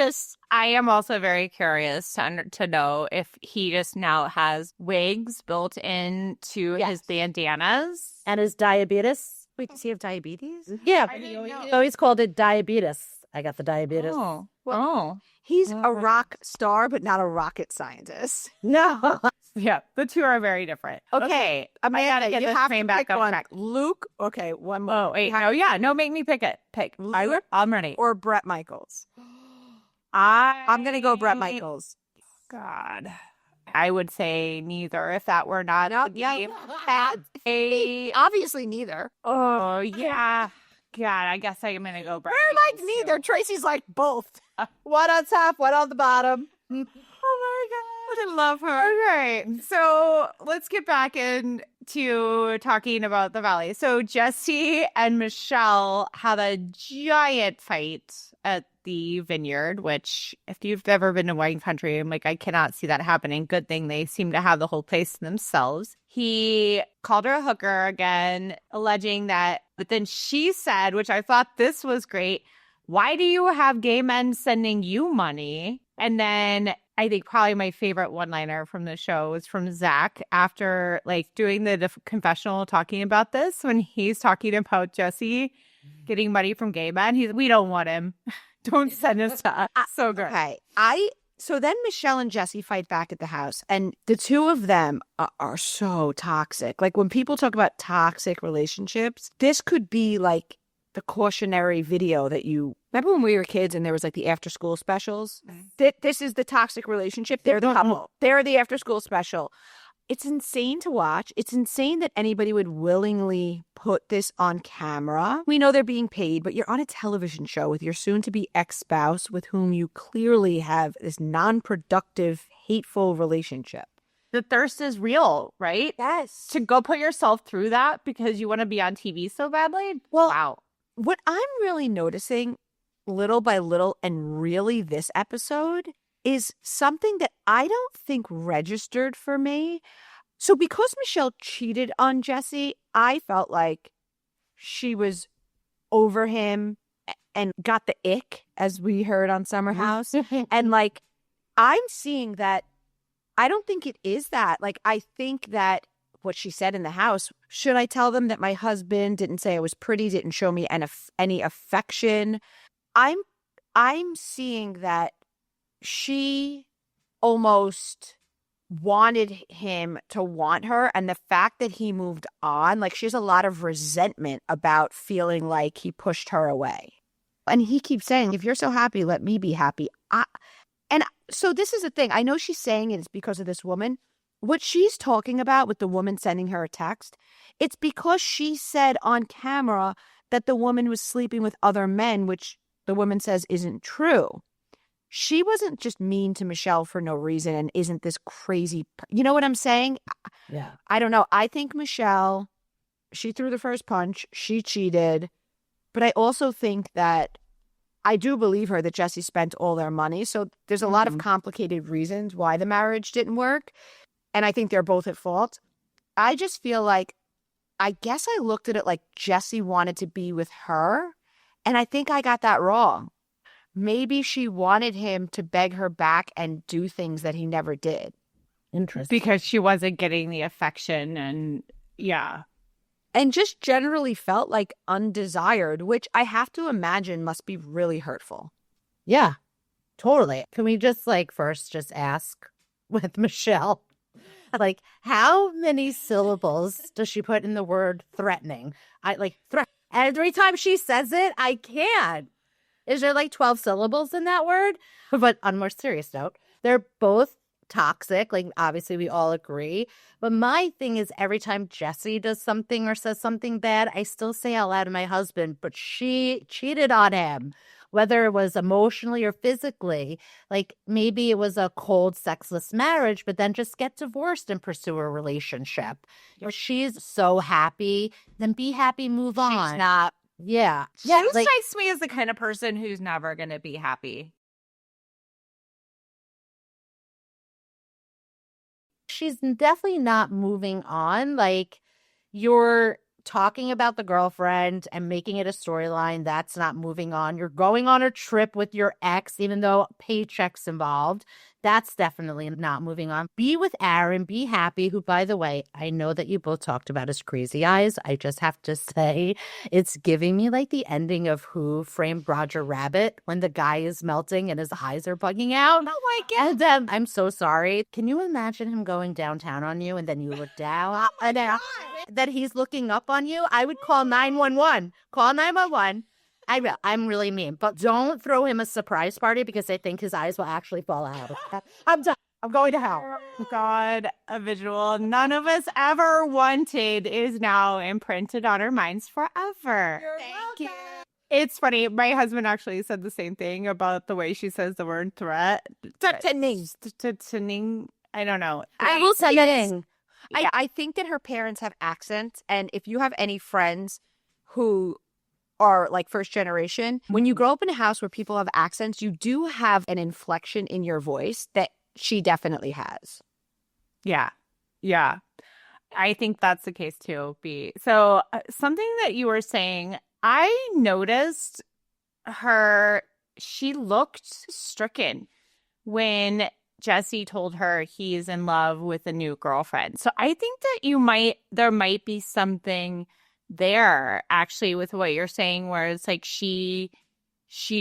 am also very curious to know if he just now has wigs built into his bandanas. And his diabetes. Wait, does he have diabetes? Yeah, I didn't know. he always called it diabetes. I got the diabetes. Oh. He's a rock star, but not a rocket scientist. No. Yeah, the two are very different. Okay, Amanda, get you this have train to back pick on one. track. Luke, okay, one more. Oh, wait, no, make me pick it. Pick. Luke I'm ready. or Bret Micheals. I'm going to go Bret Micheals. God. I would say neither if that were not the game. Obviously neither. Oh, yeah. God, I guess I'm going to go Bret We're like Micheals, neither. too. Tracy's like both. One on top, one on the bottom. Oh my God. I love her. Okay. So let's get back into talking about the Valley. So Jesse and Michelle had a giant fight at the vineyard, which if you've ever been to wine country, I'm like, I cannot see that happening. Good thing they seem to have the whole place to themselves. He called her a hooker again, alleging that, but then she said, which I thought this was great, why do you have gay men sending you money? And then I think probably my favorite one-liner from the show was from Zach after like doing the confessional talking about this, when he's talking about Jesse getting money from gay men. We don't want him. Don't send us to us. So good. Okay. So then Michelle and Jesse fight back at the house, and the two of them are so toxic. Like when people talk about toxic relationships, this could be like the cautionary video that you remember when we were kids and there was like the after school specials. This is the toxic relationship. They're the couple. They're the after school special. It's insane to watch. It's insane that anybody would willingly put this on camera. We know they're being paid, but you're on a television show with your soon-to-be ex-spouse with whom you clearly have this non-productive, hateful relationship. The thirst is real, right? Yes. To go put yourself through that because you want to be on TV so badly? Well, wow. What I'm really noticing little by little, and really this episode, is something that I don't think registered for me. So because Michelle cheated on Jesse, I felt like she was over him and got the ick, as we heard on Summer House. And like, I'm seeing that I don't think it is that. Like, I think that what she said in the house, should I tell them that my husband didn't say I was pretty, didn't show me any affection? I'm seeing that she almost wanted him to want her, and the fact that he moved on, like she has a lot of resentment about feeling like he pushed her away. And he keeps saying, if you're so happy, let me be happy. And so this is the thing. I know she's saying it's because of this woman. What she's talking about with the woman sending her a text, it's because she said on camera that the woman was sleeping with other men, which the woman says isn't true. She wasn't just mean to Michelle for no reason and isn't this crazy. You know what I'm saying? Yeah. I don't know. I think Michelle she threw the first punch. She cheated. But I also think that I do believe her that Jesse spent all their money. So there's a lot of complicated reasons why the marriage didn't work. And I think they're both at fault. I just feel like, I guess I looked at it like Jesse wanted to be with her. And I think I got that wrong. Maybe she wanted him to beg her back and do things that he never did. Interesting. Because she wasn't getting the affection and And just generally felt like undesired, which I have to imagine must be really hurtful. Yeah, totally. Can we just first just ask with Michelle, how many syllables does she put in the word threatening? Every time she says it, I can't. Is there 12 syllables in that word? But on a more serious note, they're both toxic. Obviously we all agree. But my thing is, every time Jesse does something or says something bad, I still say out loud to my husband, but she cheated on him, whether it was emotionally or physically. Maybe it was a cold, sexless marriage, but then just get divorced and pursue a relationship. If she's so happy, then be happy, move on. She's not. Yeah. She strikes me as the kind of person who's never going to be happy. She's definitely not moving on. You're talking about the girlfriend and making it a storyline. That's not moving on. You're going on a trip with your ex, even though paycheck's involved. That's definitely not moving on. Be with Aaron. Be happy, who, by the way, I know that you both talked about his crazy eyes. I just have to say, it's giving me the ending of Who Framed Roger Rabbit, when the guy is melting and his eyes are bugging out. Oh my God. And I'm so sorry. Can you imagine him going downtown on you and then you look down and then he's looking up on you? I would call 911. Call 911. I will. I'm really mean. But don't throw him a surprise party, because I think his eyes will actually fall out. I'm done. I'm going to hell. God, a visual none of us ever wanted is now imprinted on our minds forever. Thank you. It's funny. My husband actually said the same thing about the way she says the word threat. Threatening. I don't know. I will say Threatening. I think that her parents have accents. And if you have any friends who are first generation, when you grow up in a house where people have accents, you do have an inflection in your voice that she definitely has. Yeah. I think that's the case too, B. So something that you were saying, I noticed she looked stricken when Jesse told her he's in love with a new girlfriend. So I think that there might be something there actually with what you're saying, where it's she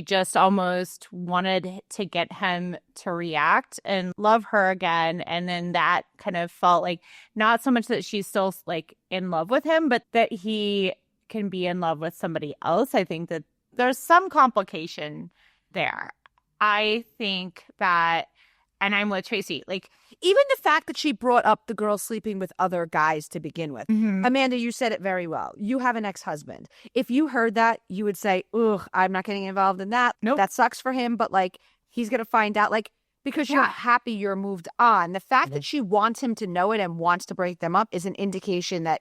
just almost wanted to get him to react and love her again. And then that kind of felt not so much that she's still in love with him, but that he can be in love with somebody else. I think that there's some complication there. I think that, and I'm with Tracy, even the fact that she brought up the girl sleeping with other guys to begin with. Mm-hmm. Amanda, you said it very well. You have an ex-husband. If you heard that, you would say, ugh, I'm not getting involved in that. Nope. That sucks for him, but he's going to find out, because you're happy you're moved on. The fact that she wants him to know it and wants to break them up is an indication that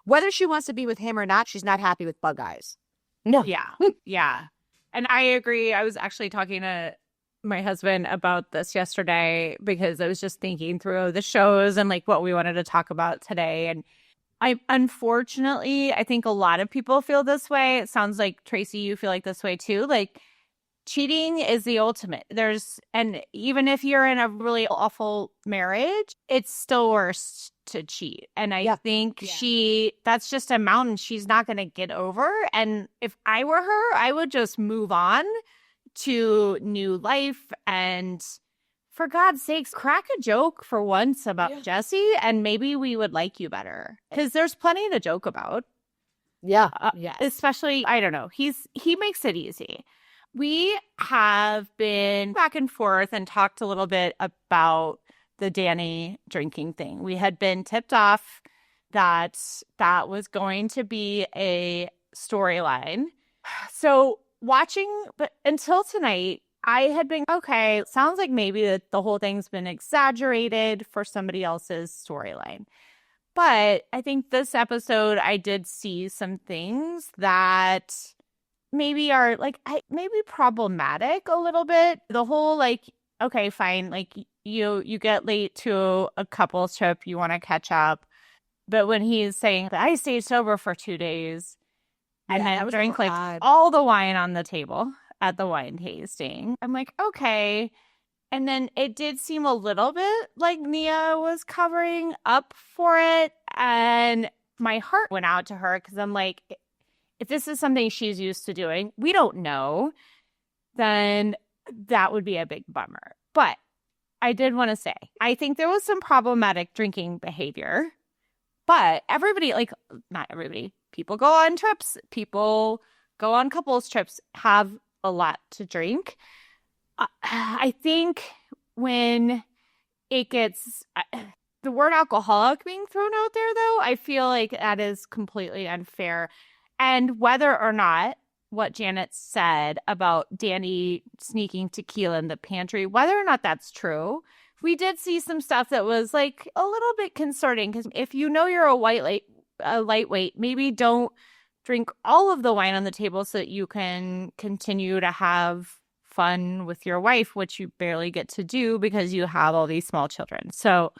whether she wants to be with him or not, she's not happy with bug eyes. No. Yeah. And I agree. I was actually talking to my husband about this yesterday because I was just thinking through the shows and what we wanted to talk about today. And unfortunately, I think a lot of people feel this way. It sounds like, Tracy, you feel this way too. Cheating is the ultimate. And even if you're in a really awful marriage, it's still worse to cheat. And I think that's just a mountain she's not going to get over. And if I were her, I would just move on to new life. And for God's sakes, crack a joke for once about Jesse, and maybe we would like you better, because there's plenty to joke about. Yeah. Especially, I don't know, he makes it easy. We have been back and forth and talked a little bit about the Danny drinking thing. We had been tipped off that was going to be a storyline. So but until tonight, I had been, okay, sounds like maybe that the whole thing's been exaggerated for somebody else's storyline. But I think this episode, I did see some things that maybe are like maybe problematic a little bit. The whole like, okay, fine, like you get late to a couple's trip, you want to catch up. But when he's saying that I stayed sober for 2 days and then drank like all the wine on the table at the wine tasting, I'm like, okay. And then it did seem a little bit like Nia was covering up for it. And my heart went out to her because I'm like, if this is something she's used to doing, we don't know, then that would be a big bummer. But I did want to say, I think there was some problematic drinking behavior. But everybody, like, not everybody, people go on trips, people go on couples trips, have a lot to drink. I think when it gets the word alcoholic being thrown out there, though, I feel like that is completely unfair. And whether or not what Janet said about Danny sneaking tequila in the pantry, whether or not that's true, we did see some stuff that was like a little bit concerning. Because if you know you're a lightweight, maybe don't drink all of the wine on the table so that you can continue to have fun with your wife, which you barely get to do because you have all these small children. So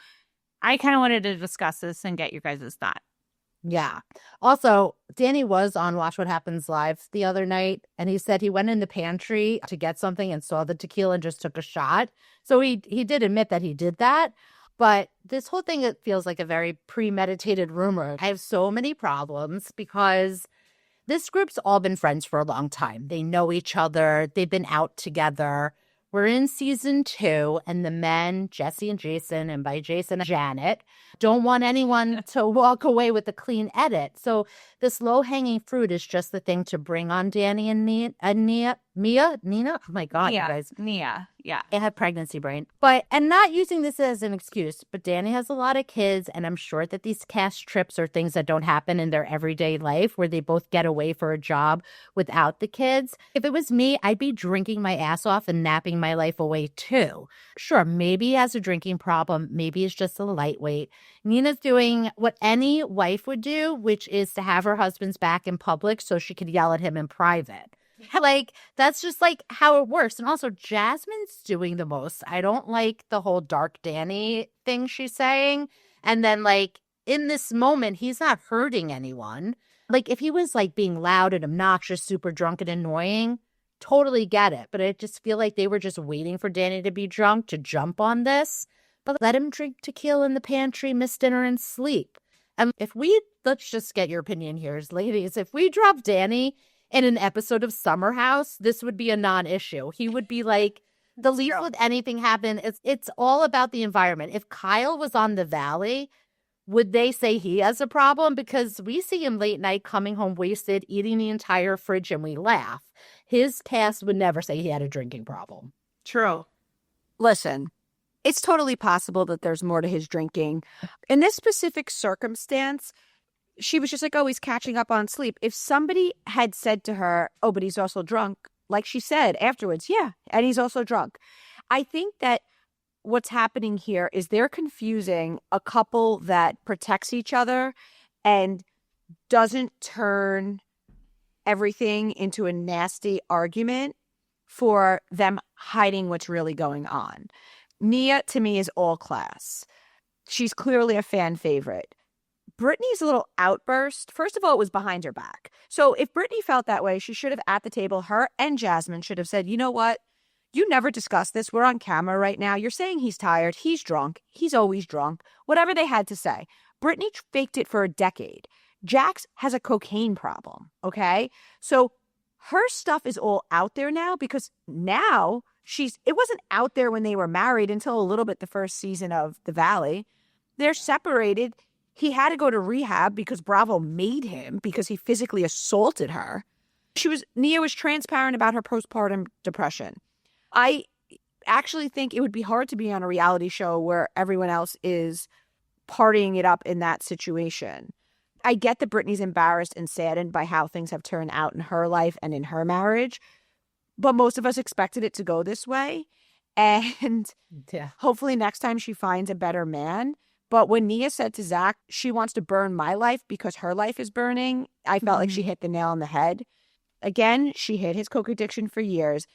I kind of wanted to discuss this and get your guys' thought. Yeah. Also, Danny was on Watch What Happens Live the other night, and he said he went in the pantry to get something and saw the tequila and just took a shot. So he did admit that he did that. But this whole thing, it feels like a very premeditated rumor. I have so many problems because this group's all been friends for a long time. They know each other. They've been out together. We're in season 2, and the men, Jesse and Jason, and by Jason, Janet, don't want anyone to walk away with a clean edit. So this low-hanging fruit is just the thing to bring on Danny and Nina. Oh my God, you guys. Nia, yeah. I have pregnancy brain. And not using this as an excuse, but Danny has a lot of kids, and I'm sure that these cast trips are things that don't happen in their everyday life where they both get away for a job without the kids. If it was me, I'd be drinking my ass off and napping my life away too. Sure, maybe he has a drinking problem. Maybe he's just a lightweight. Nina's doing what any wife would do, which is to have her husband's back in public so she could yell at him in private. Like, that's just like how it works. And also, Jasmine's doing the most. I don't like the whole dark Danny thing she's saying. And then, like, in this moment, he's not hurting anyone. Like, if he was, like, being loud and obnoxious, super drunk and annoying, totally get it. But I just feel like they were just waiting for Danny to be drunk to jump on this. But let him drink tequila in the pantry, miss dinner, and sleep. And let's just get your opinion here, ladies. If we drop Danny in an episode of Summer House, this would be a non-issue. He would be like, the least with anything happen, it's all about the environment. If Kyle was on the Valley, would they say he has a problem? Because we see him late night coming home wasted, eating the entire fridge, and we laugh. His cast would never say he had a drinking problem. True. Listen, it's totally possible that there's more to his drinking. In this specific circumstance, she was just like, oh, he's catching up on sleep. If somebody had said to her, oh, but he's also drunk, like she said afterwards, yeah, and he's also drunk. I think that what's happening here is they're confusing a couple that protects each other and doesn't turn everything into a nasty argument for them hiding what's really going on. Nia, to me, is all class. She's clearly a fan favorite. Brittany's little outburst, first of all, it was behind her back. So if Brittany felt that way, she should have at the table, her and Jasmine should have said, you know what? You never discussed this. We're on camera right now. You're saying he's tired. He's drunk. He's always drunk. Whatever they had to say. Brittany faked it for a decade. Jax has a cocaine problem, okay? So her stuff is all out there now because now it wasn't out there when they were married until a little bit the first season of The Valley. They're separated. He had to go to rehab because Bravo made him because he physically assaulted her. Nia was transparent about her postpartum depression. I actually think it would be hard to be on a reality show where everyone else is partying it up in that situation. I get that Brittany's embarrassed and saddened by how things have turned out in her life and in her marriage, but most of us expected it to go this way. And hopefully next time she finds a better man. But when Nia said to Zach, she wants to burn my life because her life is burning, I felt like she hit the nail on the head. Again, she hid his coke addiction for years.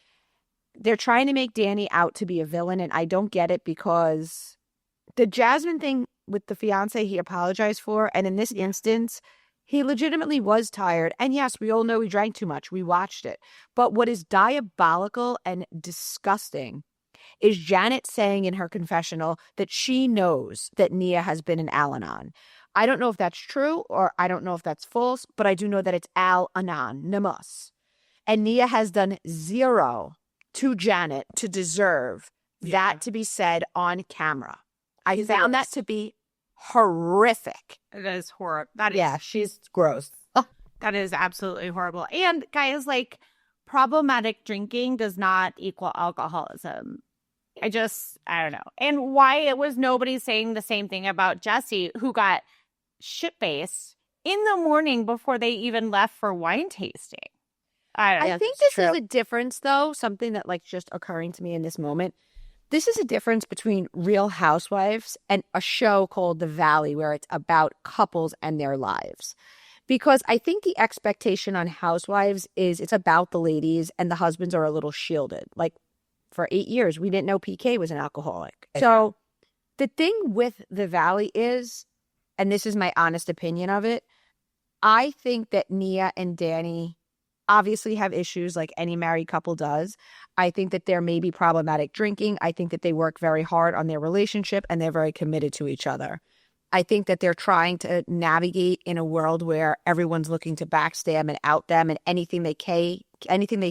They're trying to make Danny out to be a villain, and I don't get it because the Jasmine thing with the fiance he apologized for, and in this instance, he legitimately was tired. And yes, we all know he drank too much. We watched it. But what is diabolical and disgusting is Janet saying in her confessional that she knows that Nia has been an Al-Anon. I don't know if that's true or I don't know if that's false, but I do know that it's Al-Anon. And Nia has done zero to Janet to deserve that to be said on camera. I found that to be horrific. It is horrible. Yeah, she's gross. That is absolutely horrible. And guys, like, problematic drinking does not equal alcoholism. I don't know. And why it was nobody saying the same thing about Jesse, who got shit-faced in the morning before they even left for wine tasting. I think this is a difference, though, something that like just occurring to me in this moment. This is a difference between Real Housewives and a show called The Valley, where it's about couples and their lives. Because I think the expectation on Housewives is it's about the ladies and the husbands are a little shielded. Like for 8 years, we didn't know PK was an alcoholic. So the thing with The Valley is, and this is my honest opinion of it, I think that Nia and Danny obviously have issues like any married couple does. I think that there may be problematic drinking. I think that they work very hard on their relationship and they're very committed to each other. I think that they're trying to navigate in a world where everyone's looking to backstab and out them, and anything they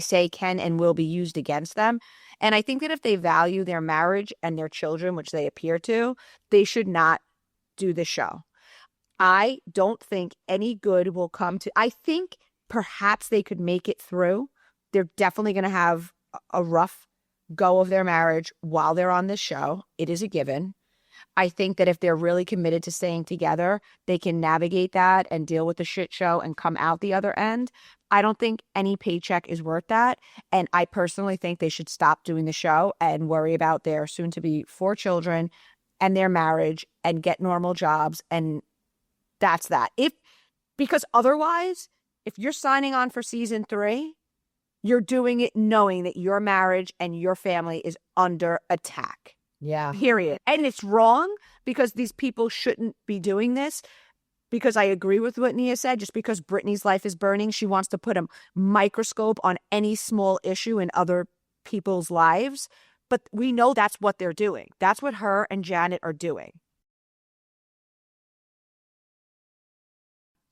say can and will be used against them. And I think that if they value their marriage and their children, which they appear to, they should not do the show. I don't think any good will come to. I think perhaps they could make it through. They're definitely going to have a rough go of their marriage while they're on this show. It is a given. I think that if they're really committed to staying together, they can navigate that and deal with the shit show and come out the other end. I don't think any paycheck is worth that. And I personally think they should stop doing the show and worry about their soon-to-be 4 children and their marriage and get normal jobs. And that's that. Because otherwise, if you're signing on for season 3, you're doing it knowing that your marriage and your family is under attack. Yeah. Period. And it's wrong because these people shouldn't be doing this. Because I agree with what Nia said, just because Brittany's life is burning, she wants to put a microscope on any small issue in other people's lives. But we know that's what they're doing. That's what her and Janet are doing.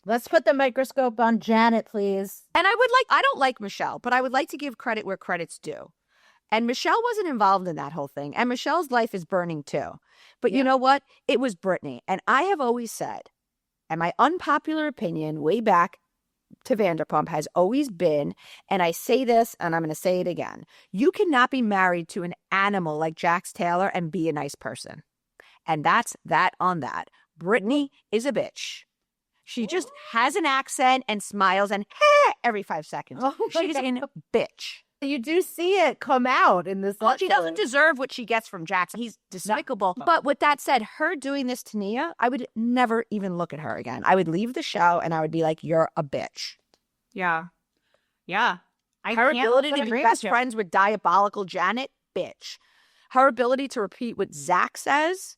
Let's put the microscope on Janet, please. And I don't like Michelle, but I would like to give credit where credit's due. And Michelle wasn't involved in that whole thing. And Michelle's life is burning too. But you know what? It was Brittany. And I have always said, and my unpopular opinion way back to Vanderpump has always been, and I say this and I'm going to say it again, you cannot be married to an animal like Jax Taylor and be a nice person. And that's that on that. Brittany is a bitch. She just has an accent and smiles and every 5 seconds. Oh, she's a bitch. You do see it come out in this. Well, she doesn't deserve what she gets from Jackson. He's despicable. No. But with that said, her doing this to Nia, I would never even look at her again. I would leave the show and I would be like, you're a bitch. Yeah. Yeah. Her ability to be best friends with diabolical Janet, bitch. Her ability to repeat what Zach says,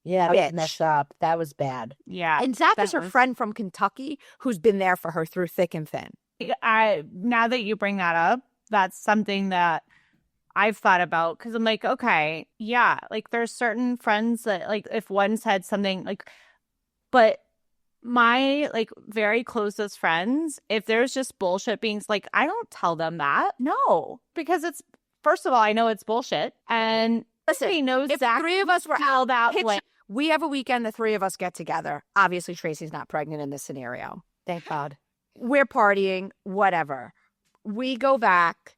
bitch. Messed up. That was bad. Yeah. And Zach is her friend from Kentucky who's been there for her through thick and thin. Now that you bring that up, that's something that I've thought about because I'm like, okay, yeah, like there's certain friends that like if one said something like, but my like very closest friends, if there's just bullshit being like, I don't tell them that. No, because it's, first of all, I know it's bullshit. And listen, he knows if Zach the 3 of us were held out way. We have a weekend, the 3 of us get together. Obviously, Tracy's not pregnant in this scenario. Thank God. We're partying, whatever. We go back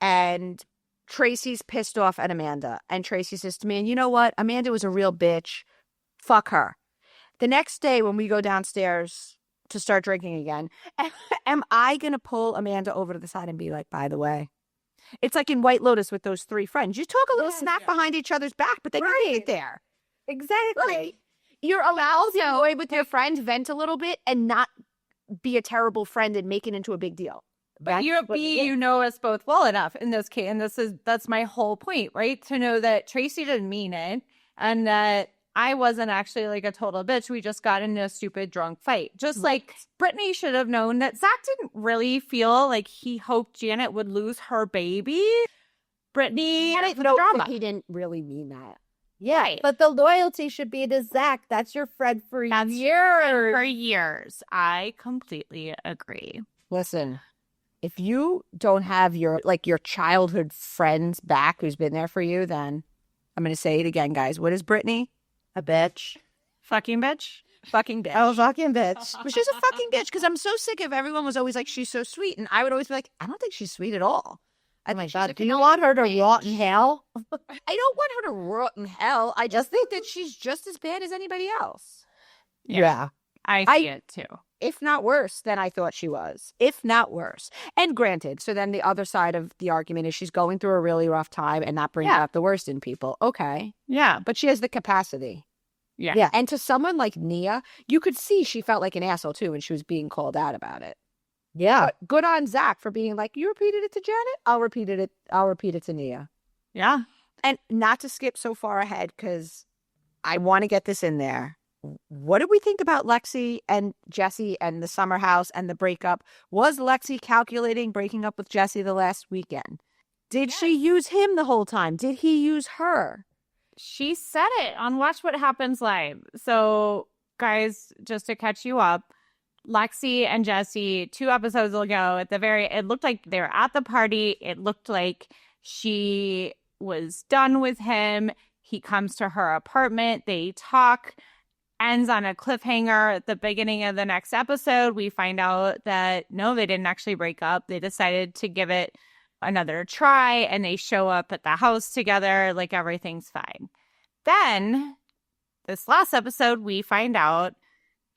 and Tracy's pissed off at Amanda. And Tracy says to me, and you know what? Amanda was a real bitch. Fuck her. The next day when we go downstairs to start drinking again, am I going to pull Amanda over to the side and be like, by the way, it's like in White Lotus with those 3 friends. You talk a little smack behind each other's back, but then you leave it there. Exactly. You're allowed to be annoyed with your friend, vent a little bit, and not be a terrible friend and make it into a big deal. But you know us both well enough in this case, and that's my whole point, right? To know that Tracy didn't mean it, and that I wasn't actually like a total bitch. We just got into a stupid drunk fight. Just like Brittany should have known that Zach didn't really feel like he hoped Janet would lose her baby. Brittany And drama. he didn't really mean that. Yeah, Right. but the loyalty should be to Zach. That's your friend for years. For years. I completely agree. Listen, if you don't have your childhood friends back who's been there for you, then I'm going to say it again, guys. What is Brittany? A bitch. Fucking bitch. Fucking bitch. Oh, fucking bitch. But she's a fucking bitch because I'm so sick of everyone was always like, she's so sweet. And I would always be like, I don't think she's sweet at all. Oh my God. Do you want her to rot in hell? I don't want her to rot in hell. I just think that she's just as bad as anybody else. Yeah. I see it too. If not worse than I thought she was. If not worse. And granted, so then the other side of the argument is she's going through a really rough time and not bringing out the worst in people. Okay. Yeah. But she has the capacity. Yeah. Yeah. And to someone like Nia, you could see she felt like an asshole too when she was being called out about it. Yeah. But good on Zach for being like, you repeated it to Janet? I'll repeat it to Nia. Yeah. And not to skip so far ahead because I want to get this in there. What did we think about Lexi and Jesse and the summer house and the breakup? Was Lexi calculating breaking up with Jesse the last weekend? Did she use him the whole time? Did he use her? She said it on Watch What Happens Live. So, guys, just to catch you up, Lexi and Jesse, 2 episodes ago, it looked like they were at the party. It looked like she was done with him. He comes to her apartment. They talk, ends on a cliffhanger. At the beginning of the next episode, we find out that no, they didn't actually break up. They decided to give it another try, and they show up at the house together like everything's fine. Then, this last episode, we find out,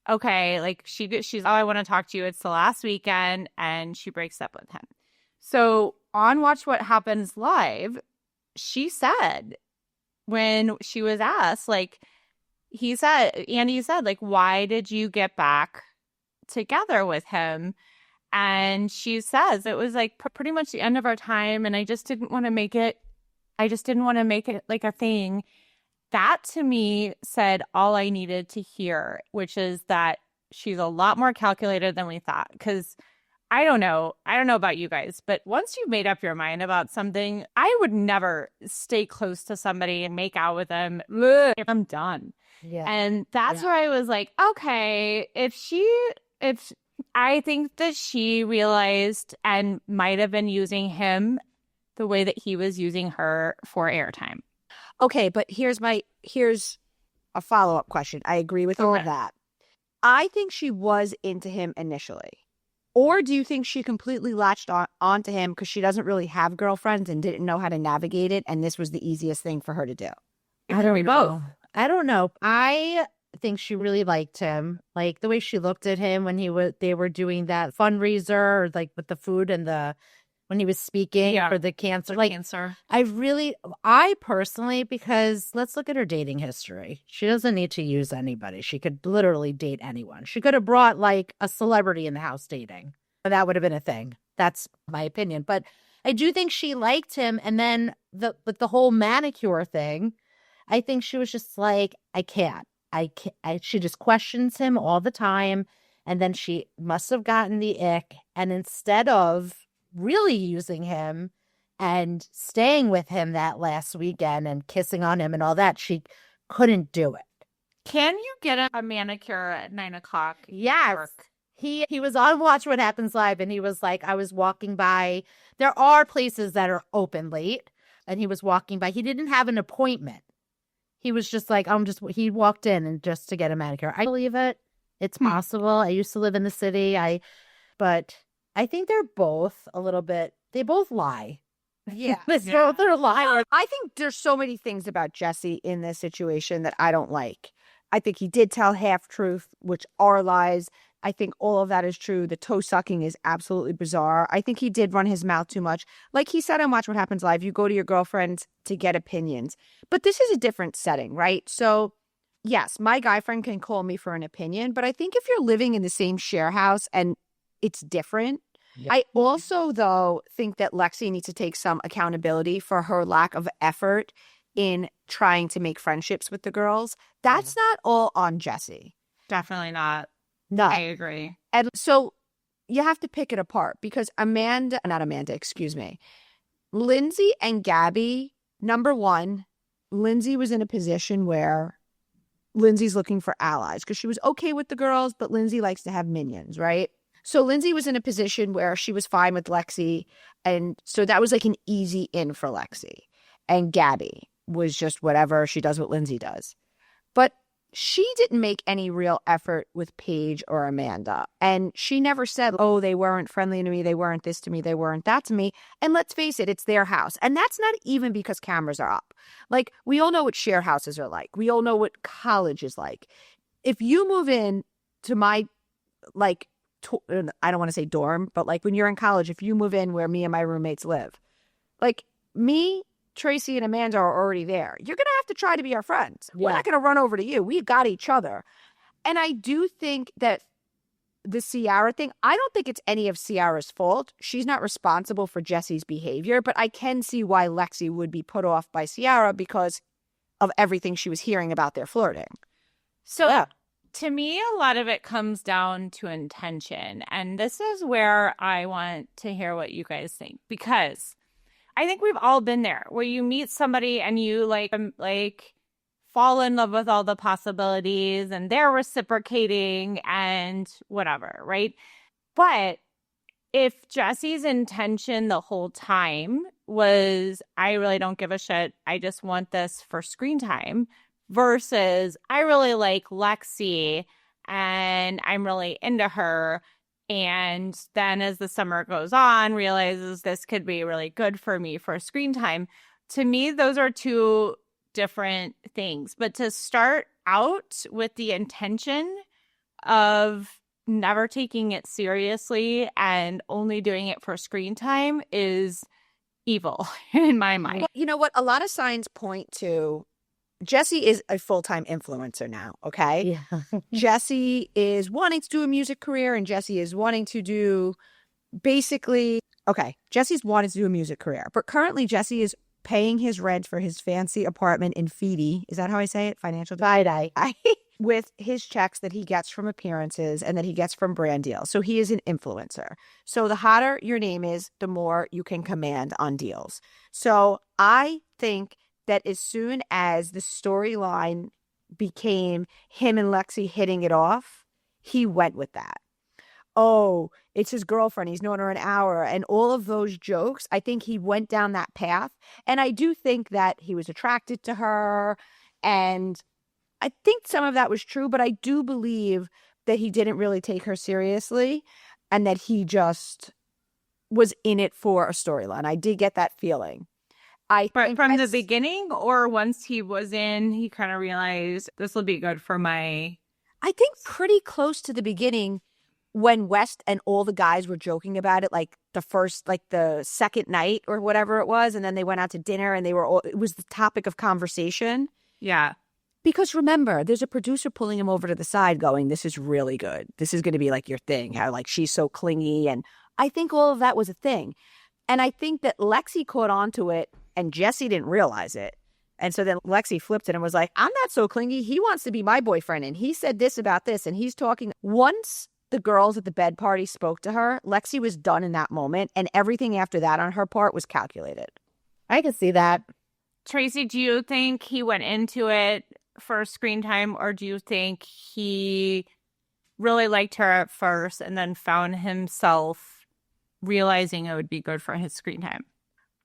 okay, like she's, oh, I want to talk to you. It's the last weekend, and she breaks up with him. So on Watch What Happens Live, she said when she was asked, like, Andy said, like, why did you get back together with him? And she says it was like pretty much the end of our time, and I just didn't want to make it like a thing. That to me said all I needed to hear, which is that she's a lot more calculated than we thought. Because I don't know about you guys, but once you've made up your mind about something, I would never stay close to somebody and make out with them. Ugh, I'm done. Yeah. And that's where I was like, okay, if I think that she realized and might have been using him the way that he was using her for airtime. Okay, but here's a follow-up question. I agree with all of that. I think she was into him initially. Or do you think she completely latched onto him because she doesn't really have girlfriends and didn't know how to navigate it, and this was the easiest thing for her to do? I don't know. I think she really liked him. Like the way she looked at him when they were doing that fundraiser, or like with the food and when he was speaking for the cancer. I personally, because let's look at her dating history. She doesn't need to use anybody. She could literally date anyone. She could have brought like a celebrity in the house dating. That would have been a thing. That's my opinion. But I do think she liked him. And then with the whole manicure thing, I think she was just like, I can't. She just questions him all the time. And then she must have gotten the ick. And instead of really using him and staying with him that last weekend and kissing on him and all that, she couldn't do it. Can you get a manicure at 9:00? Yes. He was on Watch What Happens Live, and he was like, I was walking by. There are places that are open late, and he was walking by. He didn't have an appointment. He was just like, he walked in and just to get a manicure. I believe it. It's possible. I used to live in the city. But I think they're both a little bit, they both lie. Yeah. Both are liars. I think there's so many things about Jesse in this situation that I don't like. I think he did tell half-truth, which are lies. I think all of that is true. The toe sucking is absolutely bizarre. I think he did run his mouth too much. Like he said on Watch What Happens Live, you go to your girlfriend to get opinions. But this is a different setting, right? So yes, my guy friend can call me for an opinion, but I think if you're living in the same share house and it's different, I also, though, think that Lexi needs to take some accountability for her lack of effort in trying to make friendships with the girls. That's not all on Jesse. Definitely not. No. I agree. And so you have to pick it apart because Lindsay and Gabby, number one, Lindsay was in a position where Lindsay's looking for allies because she was okay with the girls, but Lindsay likes to have minions, right? So Lindsay was in a position where she was fine with Lexi. And so that was like an easy in for Lexi. And Gabby was just whatever. She does what Lindsay does. But she didn't make any real effort with Paige or Amanda. And she never said, oh, they weren't friendly to me. They weren't this to me. They weren't that to me. And let's face it, it's their house. And that's not even because cameras are up. Like, we all know what share houses are like. We all know what college is like. If you move in to my, like, I don't want to say dorm, but like when you're in college, if you move in where me and my roommates live, like me, Tracy, and Amanda are already there. You're going to have to try to be our friends. Yeah. We're not going to run over to you. We've got each other. And I do think that the Ciara thing, I don't think it's any of Ciara's fault. She's not responsible for Jesse's behavior, but I can see why Lexi would be put off by Ciara because of everything she was hearing about their flirting. So yeah. To me, a lot of it comes down to intention. And this is where I want to hear what you guys think, because I think we've all been there where you meet somebody and you like fall in love with all the possibilities and they're reciprocating and whatever, right? But if Jesse's intention the whole time was, I really don't give a shit, I just want this for screen time, versus I really like Lexi and I'm really into her, and then as the summer goes on realizes this could be really good for me for screen time. To me, those are two different things. But to start out with the intention of never taking it seriously and only doing it for screen time is evil in my mind. Well, you know what? A lot of signs point to Jesse is a full-time influencer now, okay? Yeah. Jesse is wanting to do a music career, and Jesse is wanting to do Jesse's wanting to do a music career. But currently, Jesse is paying his rent for his fancy apartment in Feedy. Is that how I say it? Financial Dividend. With his checks that he gets from appearances and that he gets from brand deals. So he is an influencer. So the hotter your name is, the more you can command on deals. So I think that as soon as the storyline became him and Lexi hitting it off, he went with that. Oh, it's his girlfriend. He's known her an hour. And all of those jokes, I think he went down that path. And I do think that he was attracted to her. And I think some of that was true. But I do believe that he didn't really take her seriously and that he just was in it for a storyline. I did get that feeling. But from the beginning, or once he was in, he kind of realized this will be good for my... I think pretty close to the beginning when West and all the guys were joking about it, like the second night or whatever it was. And then they went out to dinner and it was the topic of conversation. Yeah. Because remember, there's a producer pulling him over to the side going, this is really good. This is going to be like your thing. How like she's so clingy. And I think all of that was a thing. And I think that Lexi caught on to it and Jesse didn't realize it. And so then Lexi flipped it and was like, I'm not so clingy. He wants to be my boyfriend. And he said this about this. And he's talking. Once the girls at the bed party spoke to her, Lexi was done in that moment. And everything after that on her part was calculated. I can see that. Tracy, do you think he went into it for screen time, or do you think he really liked her at first and then found himself realizing it would be good for his screen time?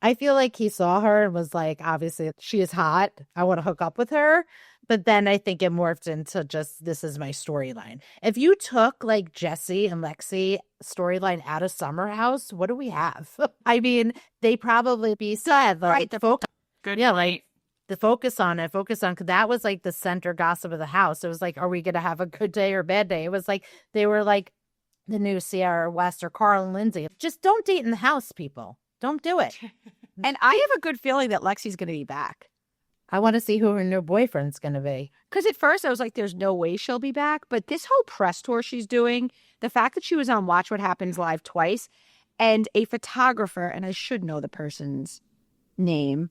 I feel like he saw her and was like, obviously, she is hot. I want to hook up with her. But then I think it morphed into just, this is my storyline. If you took like Jesse and Lexi storyline out of Summer House, what do we have? I mean, they probably be sad. Right. The focus. Good. Yeah. Like the focus on, because that was like the center gossip of the house. It was like, are we going to have a good day or bad day? It was like, they were like the new Ciara West or Carl and Lindsay. Just don't date in the house, people. Don't do it. And I have a good feeling that Lexi's going to be back. I want to see who her new boyfriend's going to be. Because at first I was like, there's no way she'll be back. But this whole press tour she's doing, the fact that she was on Watch What Happens Live twice, and a photographer, and I should know the person's name,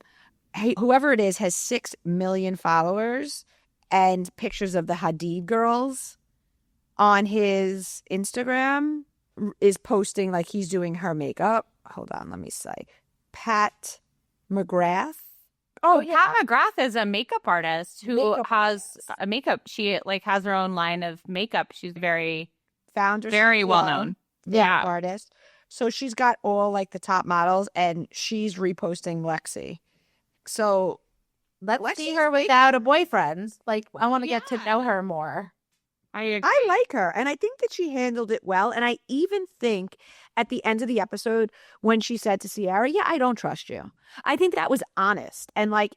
whoever it is, has 6 million followers and pictures of the Hadid girls on his Instagram, is posting like he's doing her makeup. Hold on, let me say. Pat McGrath. Oh, yeah. Pat McGrath is a makeup artist who has a makeup. She like has her own line of makeup. She's very well known. Yeah, artist. So she's got all like the top models, and she's reposting Lexi. So let's see her without a boyfriend. Like, I want to get to know her more. I agree. I like her, and I think that she handled it well. And I even think at the end of the episode when she said to Ciara, yeah, I don't trust you. I think that was honest. And like,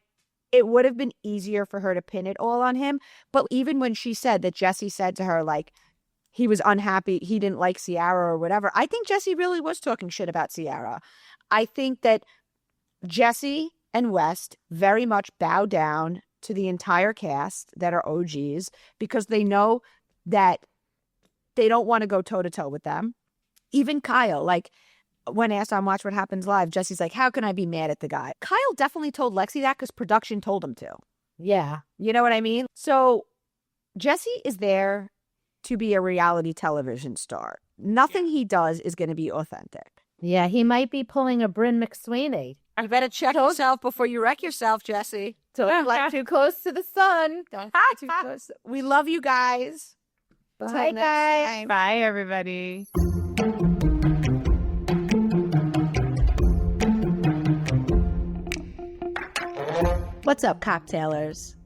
it would have been easier for her to pin it all on him. But even when she said that Jesse said to her, like, he was unhappy, he didn't like Ciara or whatever, I think Jesse really was talking shit about Ciara. I think that Jesse and West very much bow down to the entire cast that are OGs because they know that they don't want to go toe-to-toe with them. Even Kyle, like, when asked on Watch What Happens Live, Jesse's like, how can I be mad at the guy? Kyle definitely told Lexi that because production told him to. Yeah. You know what I mean? So Jesse is there to be a reality television star. Nothing he does is going to be authentic. Yeah, he might be pulling a Bryn McSweeney. You better check yourself before you wreck yourself, Jesse. Don't fly too close to the sun. Don't fly too close. We love you guys. Bye, guys. Bye, everybody. What's up, cocktailers?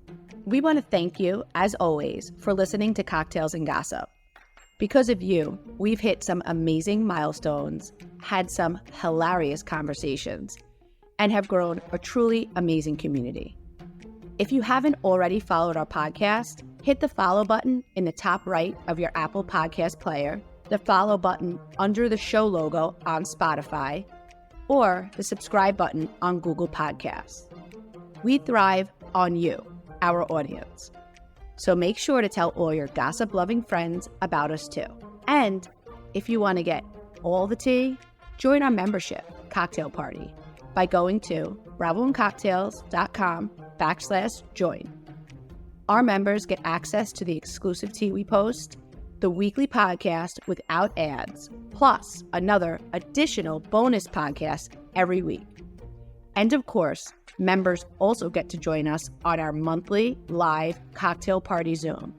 We want to thank you, as always, for listening to Cocktails and Gossip. Because of you, we've hit some amazing milestones, had some hilarious conversations, and have grown a truly amazing community. If you haven't already followed our podcast, hit the follow button in the top right of your Apple Podcast player, the follow button under the show logo on Spotify, or the subscribe button on Google Podcasts. We thrive on you, our audience. So make sure to tell all your gossip-loving friends about us too. And if you want to get all the tea, join our membership cocktail party by going to bravoandcocktails.com/join. Our members get access to the exclusive tea we post, the weekly podcast without ads, plus another additional bonus podcast every week. And of course, members also get to join us on our monthly live cocktail party Zoom,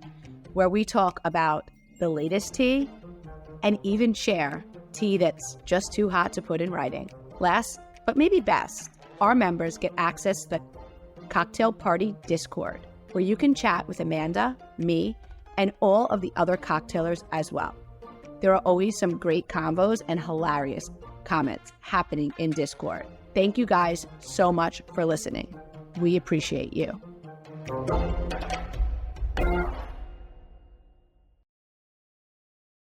where we talk about the latest tea and even share tea that's just too hot to put in writing. Last, but maybe best, our members get access to the Cocktail Party Discord, where you can chat with Amanda, me, and all of the other cocktailers as well. There are always some great convos and hilarious comments happening in Discord. Thank you guys so much for listening. We appreciate you.